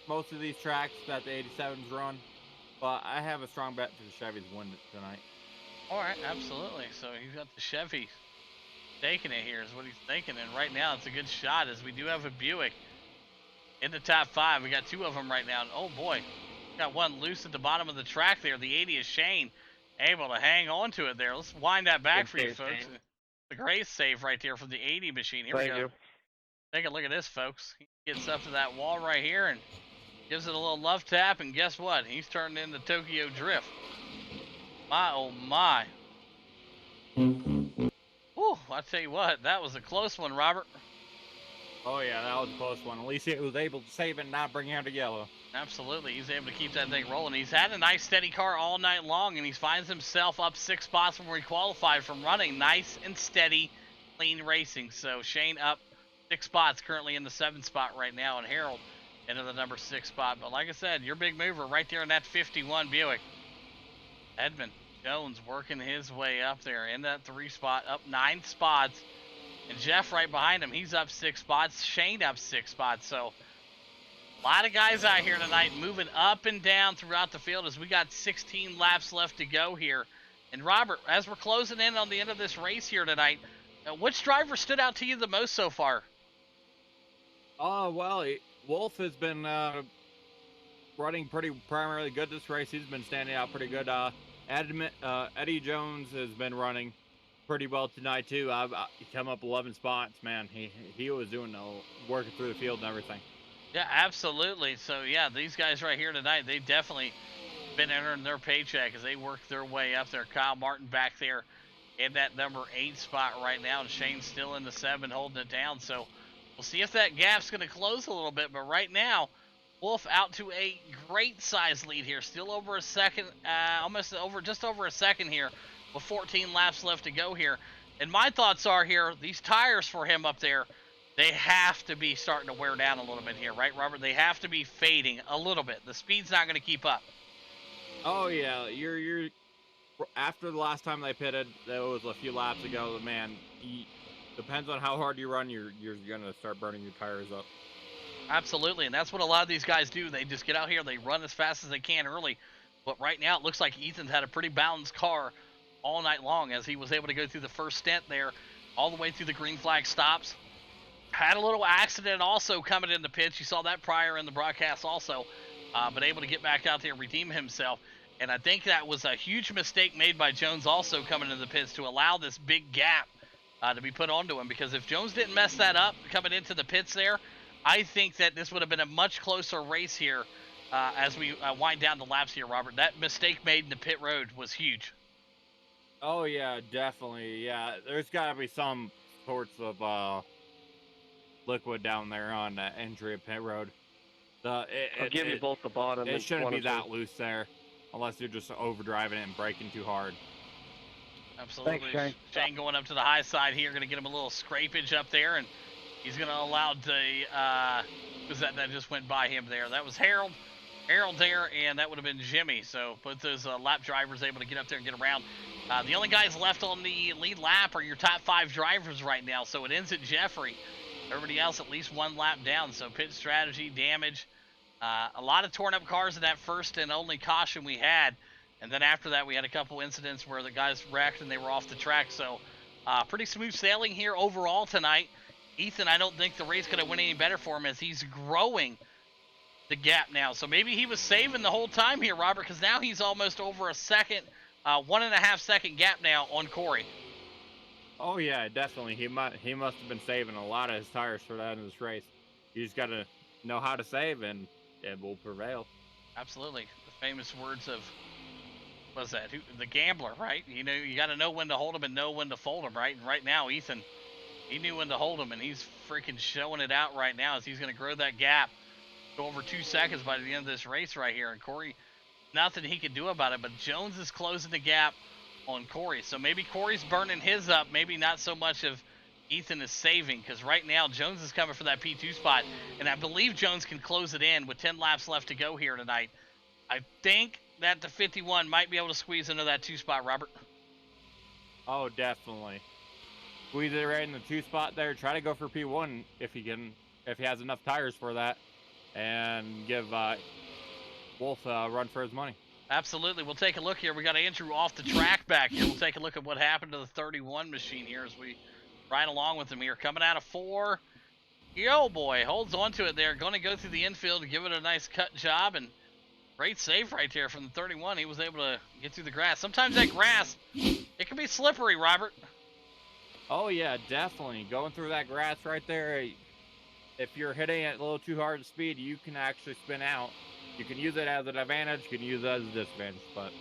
most of these tracks that the 87s run. But I have a strong bet for the Chevys win tonight. All right, absolutely. So he's got the Chevy taking it here is what he's thinking. And right now it's a good shot as we do have a Buick in the top 5. We got 2 of them right now. And oh boy, got one loose at the bottom of the track there. The 80 is Shane able to hang on to it there. Let's wind that back for you folks. The great save right there from the 80 machine. Here we go. Take a look at this, folks. He gets up to that wall right here and gives it a little love tap, and guess what? He's turning into Tokyo Drift. My, oh my. Whew, I tell you what, that was a close one, Robert. Oh yeah, that was a close one. At least he was able to save it and not bring out a yellow. Absolutely, he's able to keep that thing rolling. He's had a nice steady car all night long, and he finds himself up 6 spots from where he qualified from running nice and steady, clean racing. So Shane up 6 spots, currently in the 7th spot right now, and Harold into the number 6 spot. But like I said, your big mover right there in that 51 Buick. Edmund Jones working his way up there in that 3 spot, up 9 spots. And Jeff right behind him, he's up 6 spots. Shane up 6 spots. So a lot of guys out here tonight moving up and down throughout the field as we got 16 laps left to go here. And Robert, as we're closing in on the end of this race here tonight, which driver stood out to you the most so far? Oh, well, Wolf has been running pretty primarily good this race. He's been standing out pretty good. Eddie Jones has been running pretty well tonight too. He come up 11 spots, man. He was doing working through the field and everything. Yeah, absolutely. So yeah, these guys right here tonight, they definitely been earning their paycheck as they work their way up there. Kyle Martin back there in that number 8 spot right now, and Shane's still in the 7 holding it down. So we'll see if that gap's going to close a little bit, but right now, Wolf out to a great size lead here. Still over a second, just over a second here with 14 laps left to go here. And my thoughts are here, these tires for him up there, they have to be starting to wear down a little bit here, right, Robert? They have to be fading a little bit. The speed's not going to keep up. Oh yeah, you're after the last time they pitted, that was a few laps ago. Man, depends on how hard you run, you're gonna start burning your tires up. Absolutely, and that's what a lot of these guys do. They just get out here, they run as fast as they can early. But right now, it looks like Ethan's had a pretty balanced car all night long as he was able to go through the first stint there, all the way through the green flag stops. Had a little accident also coming in the pits. You saw that prior in the broadcast also, but able to get back out there and redeem himself. And I think that was a huge mistake made by Jones also coming into the pits to allow this big gap to be put onto him. Because if Jones didn't mess that up coming into the pits there, I think that this would have been a much closer race here as we wind down the laps here, Robert. That mistake made in the pit road was huge. Oh yeah, definitely. Yeah, there's got to be some sorts of liquid down there on the entry of pit road. I'll give you both the bottom. It and shouldn't one be or that two. loose there, unless you're just overdriving it and braking too hard. Absolutely. Thanks, Shane. Going up to the high side here, going to get him a little scrapage up there, and he's going to allow who's that just went by him there? That was Harold. Harold there, and that would have been Jimmy. So both those lap drivers able to get up there and get around. The only guys left on the lead lap are your top 5 drivers right now, so it ends at Jeffrey. Everybody else at least 1 lap down, so pit strategy, damage. A lot of torn up cars in that first and only caution we had. And then after that, we had a couple incidents where the guys wrecked and they were off the track. So pretty smooth sailing here overall tonight. Ethan, I don't think the race could have went any better for him as he's growing the gap now. So maybe he was saving the whole time here, Robert, because now he's almost over a second, 1.5 second gap now on Corey. Oh yeah, definitely. He must have been saving a lot of his tires for that in this race. You just got to know how to save, and it will prevail. Absolutely. The famous words of, what's that? The gambler, right? You know, you got to know when to hold him and know when to fold him, right? And right now, Ethan, he knew when to hold him, and he's freaking showing it out right now as he's going to grow that gap to over 2 seconds by the end of this race right here. And Corey, nothing he can do about it, but Jones is closing the gap on Corey. So maybe Corey's burning his up, maybe not so much of Ethan is saving, because right now Jones is coming for that P2 spot, and I believe Jones can close it in with 10 laps left to go here tonight. I think that the 51 might be able to squeeze into that 2 spot, Robert. Oh, definitely. Squeeze it right in the 2 spot there. Try to go for P1 if he has enough tires for that, and give Wolf a run for his money. Absolutely. We'll take a look here. We got Andrew off the track back here. We'll take a look at what happened to the 31 machine here as we ride along with him here. Coming out of 4. Yo, boy. Holds on to it there. Going to go through the infield and give it a nice cut job. And great save right there from the 31. He was able to get through the grass. Sometimes that grass, it can be slippery, Robert. Oh, yeah, definitely. Going through that grass right there, if you're hitting it a little too hard at speed, you can actually spin out. You can use it as an advantage, you can use it as a disadvantage, but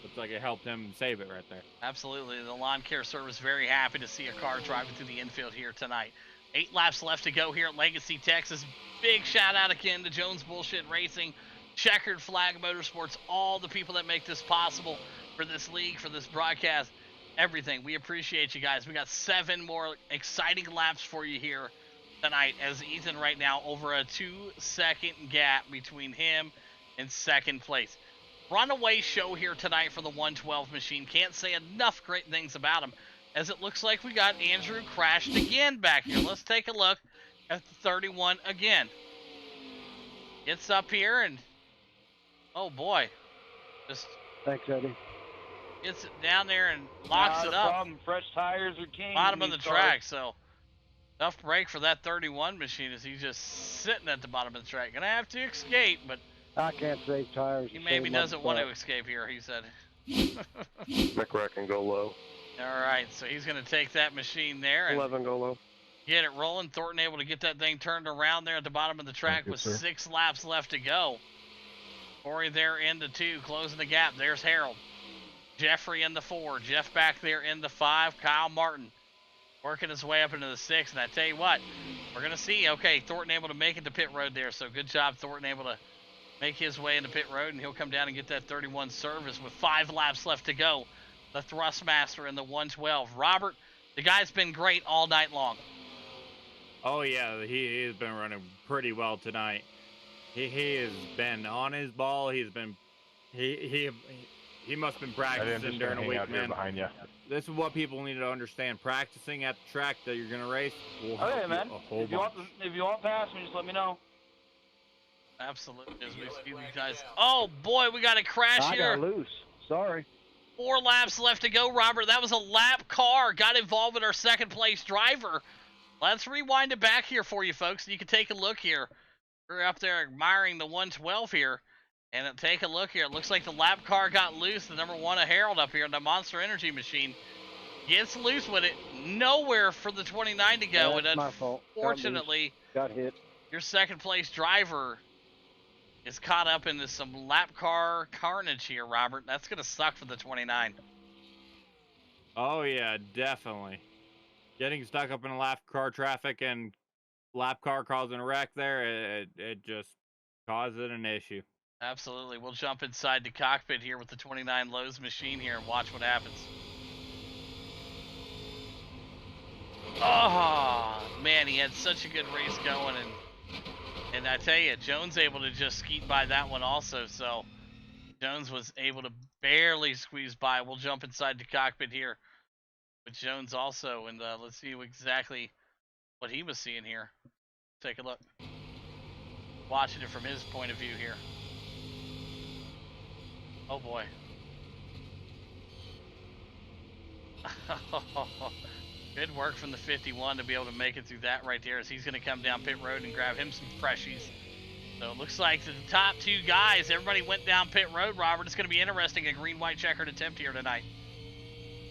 looks like it helped him save it right there. Absolutely. The lawn care service very happy to see a car driving through the infield here tonight. 8 laps left to go here at Legacy, Texas. Big shout out again to Jones Bullshit Racing, Checkered Flag Motorsports, all the people that make this possible for this league, for this broadcast, everything. We appreciate you guys. We got 7 more exciting laps for you here tonight, as Ethan right now over a 2-second gap between him and second place. Runaway show here tonight for the 112 machine. Can't say enough great things about him, as it looks like we got Andrew crashed again back here. Let's take a look at the 31 again. Gets up here and, oh boy, just Thanks, Eddie. gets it down there and locks it up. Problem. Fresh tires are king. Bottom of the These cars. track, so tough break for that 31 machine as he's just sitting at the bottom of the track. Gonna have to escape, but I can't save tires. he maybe doesn't want to escape here, he said. McRae can go low. All right, so he's gonna take that machine there and 11 go low. get it rolling. Thornton able to get that thing turned around there at the bottom of the track Thank you, with sir. 6 laps left to go. Corey there into 2, closing the gap. There's Harold. Jeffrey in the 4. Jeff back there in the 5. Kyle Martin working his way up into the 6. And I tell you what, we're going to see. Okay, Thornton able to make it to pit road there. So good job, Thornton able to make his way into pit road. And he'll come down and get that 31 service with 5 laps left to go. The Thrustmaster in the 112. Robert, the guy's been great all night long. Oh yeah, he's been running pretty well tonight. He has been on his ball. He must have been I didn't practicing just during the hang week, out here man. behind you. This is what people need to understand. Practicing at the track that you're gonna race will help Okay, you man. a whole If you bunch. want past me, just let me know. Absolutely. As we see these guys. Oh boy, we got a crash I here. got loose. Sorry. 4 laps left to go, Robert. That was a lap car. Got involved with our second place driver. Let's rewind it back here for you folks. You can take a look here. We're up there admiring the 112 here. And take a look here. It looks like the lap car got loose. The number 1 of Harold up here, the Monster Energy machine, gets loose with it. Nowhere for the 29 to go. That's And my fault. unfortunately, Got hit. your second place driver is caught up into some lap car carnage here, Robert. That's going to suck for the 29. Oh yeah, definitely. Getting stuck up in lap car traffic and lap car causing a wreck there, it just causes an issue. Absolutely. We'll jump inside the cockpit here with the 29 Lowe's machine here and watch what happens. Oh, man, he had such a good race going, and I tell you, Jones able to just skeet by that one also, so Jones was able to barely squeeze by. We'll jump inside the cockpit here with Jones also, and let's see exactly what he was seeing here. Take a look. Watching it from his point of view here. Oh boy. Good work from the 51 to be able to make it through that right there, as he's going to come down pit road and grab him some freshies. So it looks like the top two guys, everybody went down pit road, Robert. It's going to be interesting, a green-white checkered attempt here tonight.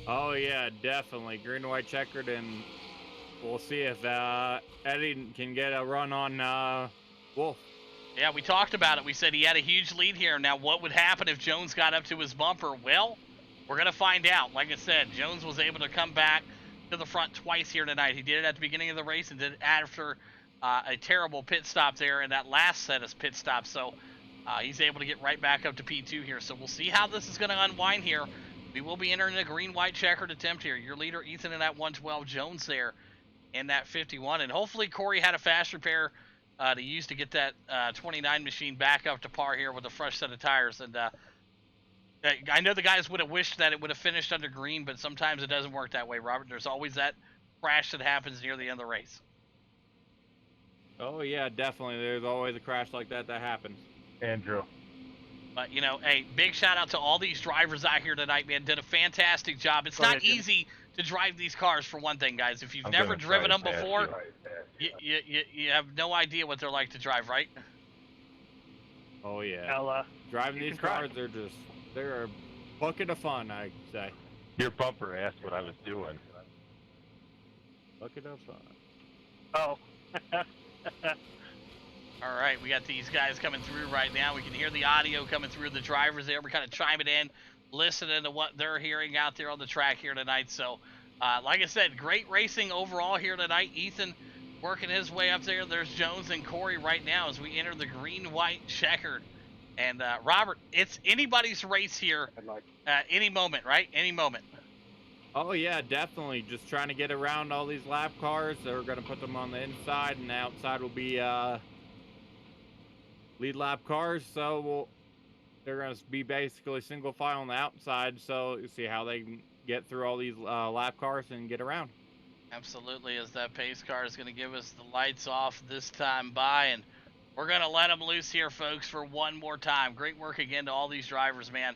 Oh yeah, definitely. Green-white checkered, and we'll see if Eddie can get a run on Wolf. Yeah, we talked about it. We said he had a huge lead here. Now, what would happen if Jones got up to his bumper? Well, we're going to find out. Like I said, Jones was able to come back to the front twice here tonight. He did it at the beginning of the race and did it after a terrible pit stop there in that last set of pit stops. So he's able to get right back up to P2 here. So we'll see how this is going to unwind here. We will be entering a green-white checkered attempt here. Your leader, Ethan, in that 112, Jones there in that 51. And hopefully Corey had a fast repair to use to get that 29 machine back up to par here with a fresh set of tires. And I know the guys would have wished that it would have finished under green, but sometimes it doesn't work that way, Robert. There's always that crash that happens near the end of the race. Oh yeah, definitely. There's always a crash like that happens. Andrew. But, you know, hey, big shout out to all these drivers out here tonight, man. Did a fantastic job. It's not easy to drive these cars, for one thing, guys. If you've never driven them before, you have no idea what they're like to drive, right? Oh yeah. Ella. Driving these cars, they're a bucket of fun, I'd say. Your bumper asked what I was doing. Bucket of fun. Oh. All right, we got these guys coming through right now. We can hear the audio coming through the drivers there. We're kind of chiming in, listening to what they're hearing out there on the track here tonight. So, like I said, great racing overall here tonight. Ethan working his way up there. There's Jones and Corey right now as we enter the green-white checkered. And, Robert, it's anybody's race here any moment, right? Any moment. Oh yeah, definitely. Just trying to get around all these lap cars. They're going to put them on the inside, and the outside will be lead lap cars. So they're going to be basically single file on the outside. So you see how they can get through all these lap cars and get around. Absolutely, as that pace car is going to give us the lights off this time by, and we're going to let them loose here, folks, for one more time. Great work again to all these drivers, man.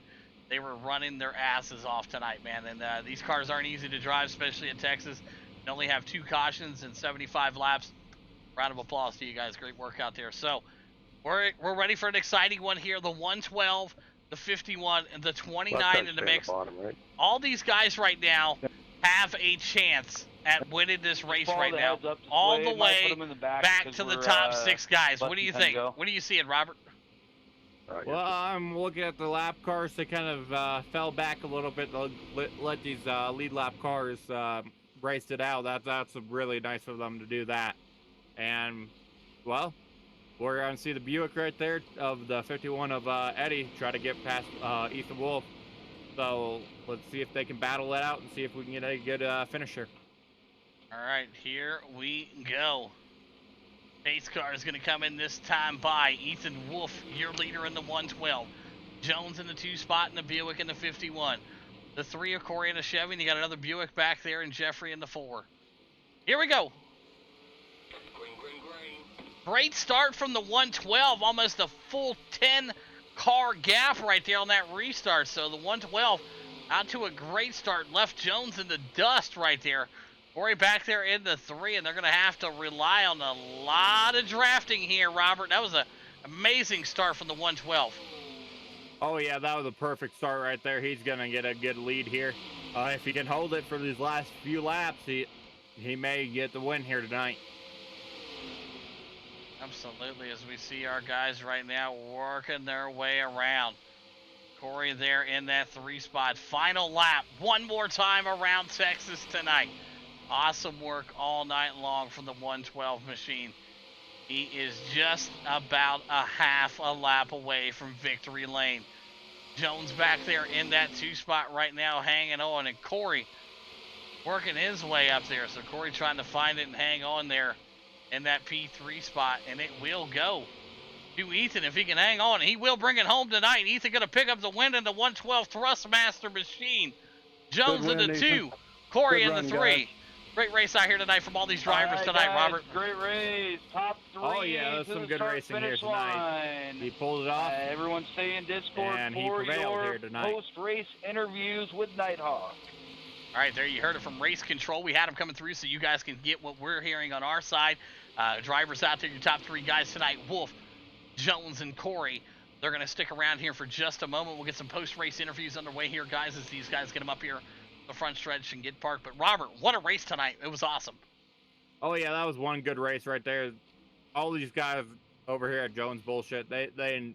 They were running their asses off tonight, man. And these cars aren't easy to drive, especially in Texas. They only have 2 cautions and 75 laps. Round of applause to you guys. Great work out there. So we're ready for an exciting one here. The 112, the 51, and the 29 in the mix. All these guys right now have a chance at winning this race right now. All the way back to the top 6 guys. What do you think? What are you seeing, Robert? Well, I'm looking at the lap cars. They kind of fell back a little bit. Let these lead lap cars race it out. That's really nice of them to do that. And, well, we're going to see the Buick right there of the 51 of Eddie try to get past Ethan Wolf. So let's see if they can battle it out and see if we can get a good finisher. All right, here we go. Pace car is going to come in this time by Ethan Wolf, your leader in the 112. Jones in the 2 spot in the Buick in the 51. The 3 of Corey in the Chevy, and you got another Buick back there, and Jeffrey in the 4. Here we go. Great start from the 112, almost a full 10-car gap right there on that restart. So the 112 out to a great start, left Jones in the dust right there. Corey back there in the 3, and they're going to have to rely on a lot of drafting here, Robert. That was an amazing start from the 112. Oh, yeah, that was a perfect start right there. He's going to get a good lead here. If he can hold it for these last few laps, he may get the win here tonight. Absolutely, as we see our guys right now working their way around. Corey there in that 3 spot. Final lap. One more time around Texas tonight. Awesome work all night long from the 112 machine. He is just about a half a lap away from victory lane. Jones back there in that 2 spot right now, hanging on, and Corey working his way up there. So Corey trying to find it and hang on there in that P3 spot, and it will go to Ethan if he can hang on. He will bring it home tonight. Ethan going to pick up the win in the 112 Thrustmaster machine. Jones in the 2, Corey in the 3. Great race out here tonight from all these drivers tonight, guys, Robert. Great race. Top 3. Oh, yeah, that's to some the good racing here tonight. He pulled it off. Everyone stay in Discord And he for prevailed your here tonight. post-race interviews with Nighthawk. All right, there you heard it from Race Control. We had them coming through so you guys can get what we're hearing on our side. Drivers out there, your top 3 guys tonight, Wolf, Jones, and Corey. They're going to stick around here for just a moment. We'll get some post-race interviews underway here, guys, as these guys get them up here the front stretch and get parked. But Robert, what a race tonight. It was awesome. Oh yeah, that was one good race right there. All these guys over here at Jones Bullshit, they've been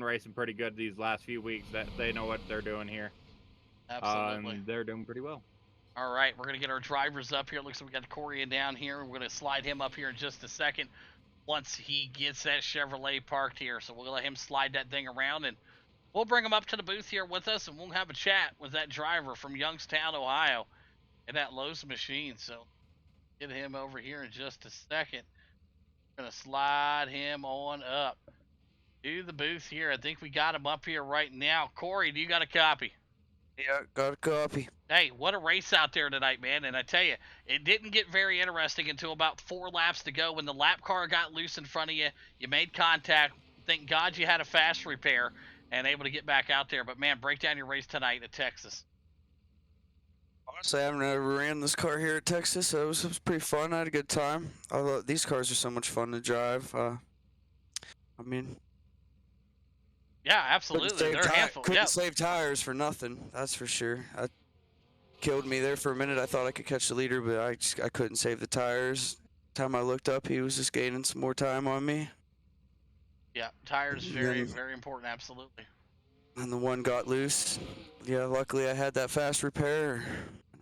racing pretty good these last few weeks. That they know what they're doing here. Absolutely. And they're doing pretty well. All right, we're going to get our drivers up here. Looks like we got Corey down here. We're going to slide him up here in just a second once he gets that Chevrolet parked here. So we'll let him slide that thing around, and we'll bring him up to the booth here with us, and we'll have a chat with that driver from Youngstown, Ohio, in that Lowe's machine. So get him over here in just a second. Going to slide him on up to the booth here. I think we got him up here right now. Corey, do you got a copy? Yeah, got a copy. Hey, what a race out there tonight, man. And I tell you, it didn't get very interesting until about 4 laps to go when the lap car got loose in front of you. You made contact. Thank God you had a fast repair and able to get back out there. But, man, break down your race tonight at Texas. Honestly, I haven't ever ran this car here at Texas, so it was pretty fun. I had a good time. These cars are so much fun to drive. I mean, yeah, absolutely. They're a handful. Couldn't save tires for nothing, that's for sure. Killed me there for a minute. I thought I could catch the leader, but I couldn't save the tires. Time I looked up, he was just gaining some more time on me. Yeah, tires very, very important, absolutely. And the one got loose. Yeah, luckily I had that fast repair.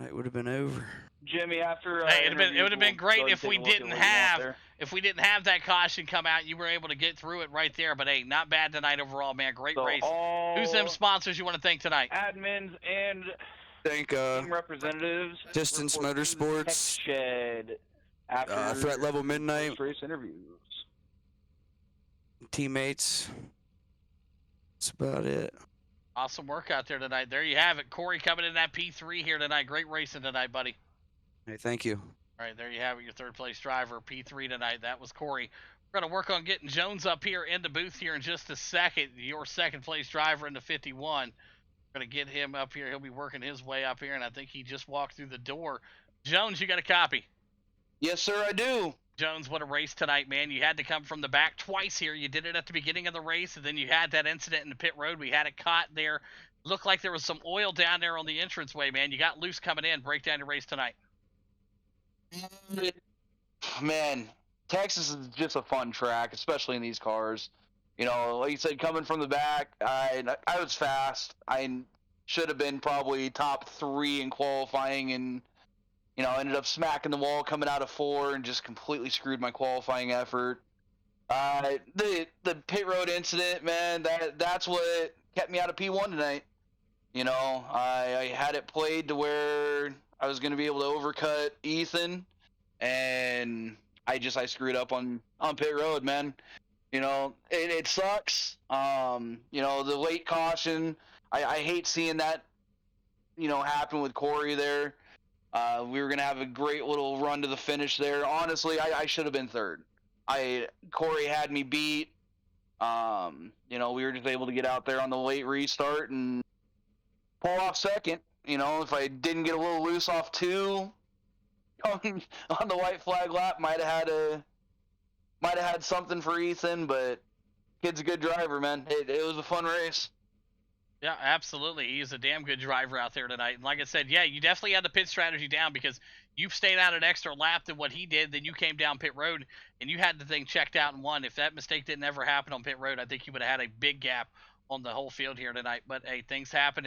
It would have been over. Jimmy, after hey, it would have been great if we didn't have that caution come out. You were able to get through it right there. But hey, not bad tonight overall, man. Great race. Who's them sponsors you want to thank tonight? Admins and thank team representatives. Distance Motorsports. Shed. After Threat Level Midnight. Race interviews. Teammates. That's about it. Awesome work out there tonight. There you have it. Corey coming in that P3 here tonight. Great racing tonight, buddy. Hey, thank you. All right, there you have it. Your third place driver, P3 tonight. That was Corey. We're going to work on getting Jones up here in the booth here in just a second. Your second place driver in the 51. We're going to get him up here. He'll be working his way up here, and I think he just walked through the door. Jones, you got a copy? Yes, sir, I do. Jones, what a race tonight, man. You had to come from the back twice here. You did it at the beginning of the race, and then you had that incident in the pit road. We had it caught there. Looked like there was some oil down there on the entranceway, man. You got loose coming in. Break down your race tonight. Man, Texas is just a fun track, especially in these cars. You know, like you said, coming from the back, I was fast. I should have been probably top 3 in qualifying, and you know, ended up smacking the wall coming out of 4 and just completely screwed my qualifying effort. The pit road incident, man, that's what kept me out of P1 tonight. You know, I had it played to where I was going to be able to overcut Ethan, and I screwed up on pit road, man. You know, it sucks. You know, the late caution, I hate seeing that, you know, happen with Corey there. We were going to have a great little run to the finish there. Honestly, I should have been third. Corey had me beat. You know, we were just able to get out there on the late restart and pull off second. You know, if I didn't get a little loose off 2 on the white flag lap, might have had something for Ethan, but kid's a good driver, man. It was a fun race. Yeah, absolutely. He's a damn good driver out there tonight. And like I said, yeah, you definitely had the pit strategy down because you stayed out an extra lap than what he did. Then you came down pit road and you had the thing checked out and won. If that mistake didn't ever happen on pit road, I think you would have had a big gap on the whole field here tonight. But hey, things happen,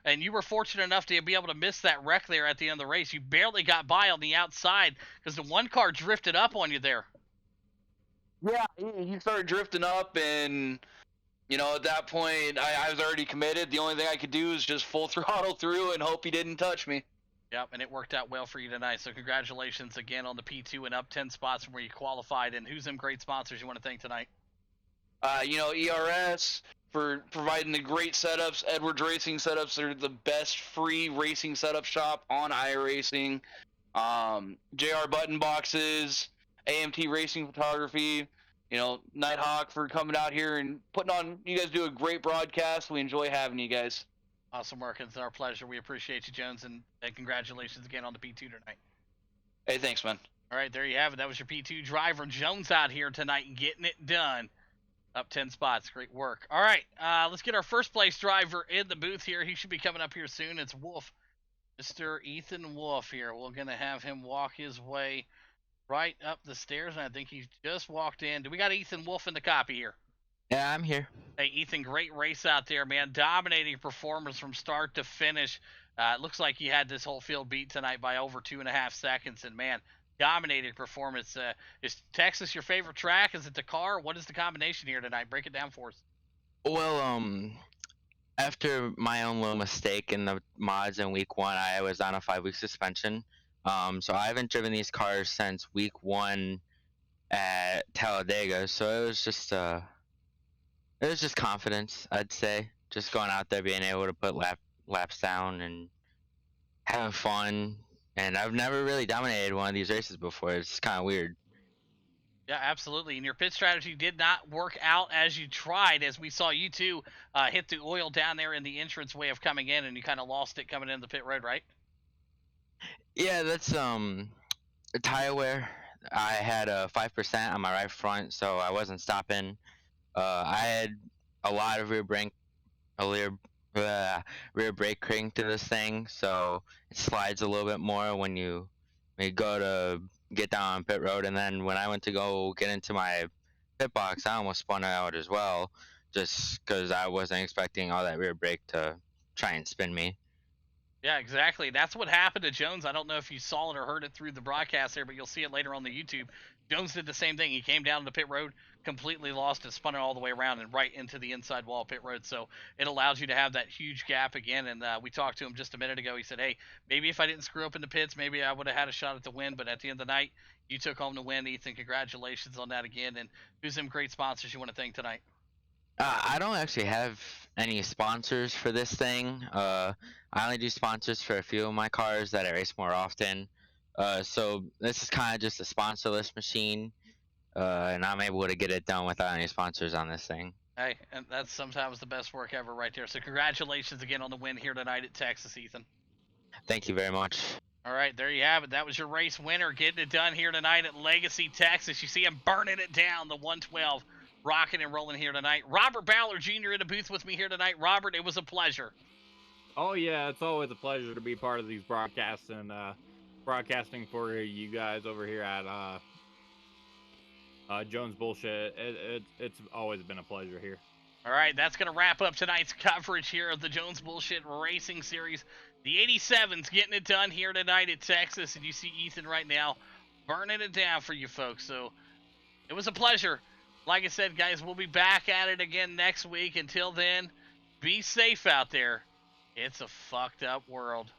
and you were fortunate enough to be able to miss that wreck there at the end of the race. You barely got by on the outside because the one car drifted up on you there. Yeah, he started drifting up, and at that point, I was already committed. The only thing I could do is just full throttle through and hope he didn't touch me. Yep, and it worked out well for you tonight. So congratulations again on the P2 and up 10 spots from where you qualified. And who's them great sponsors you want to thank tonight? ERS for providing the great setups. Edwards Racing Setups, they're the best free racing setup shop on iRacing. JR Button Boxes, AMT Racing Photography, Nighthawk for coming out here and putting on. You guys do a great broadcast. We enjoy having you guys. Awesome work. It's our pleasure. We appreciate you, Jones, and congratulations again on the P2 tonight. Hey, thanks, man. All right, there you have it. That was your P2 driver, Jones, out here tonight and getting it done. Up 10 spots. Great work. All right, let's get our first place driver in the booth here. He should be coming up here soon. It's Wolf, Mr. Ethan Wolf here. We're going to have him walk his way right up the stairs, and I think he's just walked in. Do we got Ethan Wolf in the copy here? Yeah, I'm here. Hey, Ethan, great race out there, man. Dominating performance from start to finish. It looks like you had this whole field beat tonight by over 2.5 seconds, and man, dominating performance. Is Texas your favorite track? Is it the car? What is the combination here tonight? Break it down for us. Well, after my own little mistake in the mods in week 1, I was on a 5-week suspension. So I haven't driven these cars since week 1 at Talladega. So it was just confidence, I'd say. Just going out there, being able to put laps down and having fun. And I've never really dominated one of these races before. It's kind of weird. Yeah, absolutely. And your pit strategy did not work out as you tried, as we saw you two hit the oil down there in the entrance way of coming in, and you kind of lost it coming into the pit road, right? Yeah, that's tire wear. I had 5% on my right front, so I wasn't stopping. I had a lot of rear brake ring to this thing, so it slides a little bit more when you go to get down on pit road. And then when I went to go get into my pit box, I almost spun out as well, just because I wasn't expecting all that rear brake to try and spin me. Yeah, exactly. That's what happened to Jones. I don't know if you saw it or heard it through the broadcast there, but you'll see it later on the YouTube. Jones did the same thing. He came down the pit road, completely lost it, spun it all the way around and right into the inside wall of pit road. So it allows you to have that huge gap again. And we talked to him just a minute ago. He said, hey, maybe if I didn't screw up in the pits, maybe I would have had a shot at the win. But at the end of the night, you took home the win, Ethan. Congratulations on that again. And who's some great sponsors you want to thank tonight? I don't actually have any sponsors for this thing. I only do sponsors for a few of my cars that I race more often. So this is kind of just a sponsorless machine, and I'm able to get it done without any sponsors on this thing. Hey, and that's sometimes the best work ever right there. So congratulations again on the win here tonight at Texas, Ethan. Thank you very much. All right, there you have it. That was your race winner getting it done here tonight at Legacy, Texas. You see him burning it down, the 112. Rocking and rolling here tonight. Robert Ballard Jr. in the booth with me here tonight. Robert, it was a pleasure. Oh, yeah, it's always a pleasure to be part of these broadcasts and broadcasting for you guys over here at Jones Bullshit. It's always been a pleasure here. All right, that's going to wrap up tonight's coverage here of the Jones Bullshit Racing Series. The 87's getting it done here tonight at Texas, and you see Ethan right now burning it down for you folks. So it was a pleasure. Like I said, guys, we'll be back at it again next week. Until then, be safe out there. It's a fucked up world.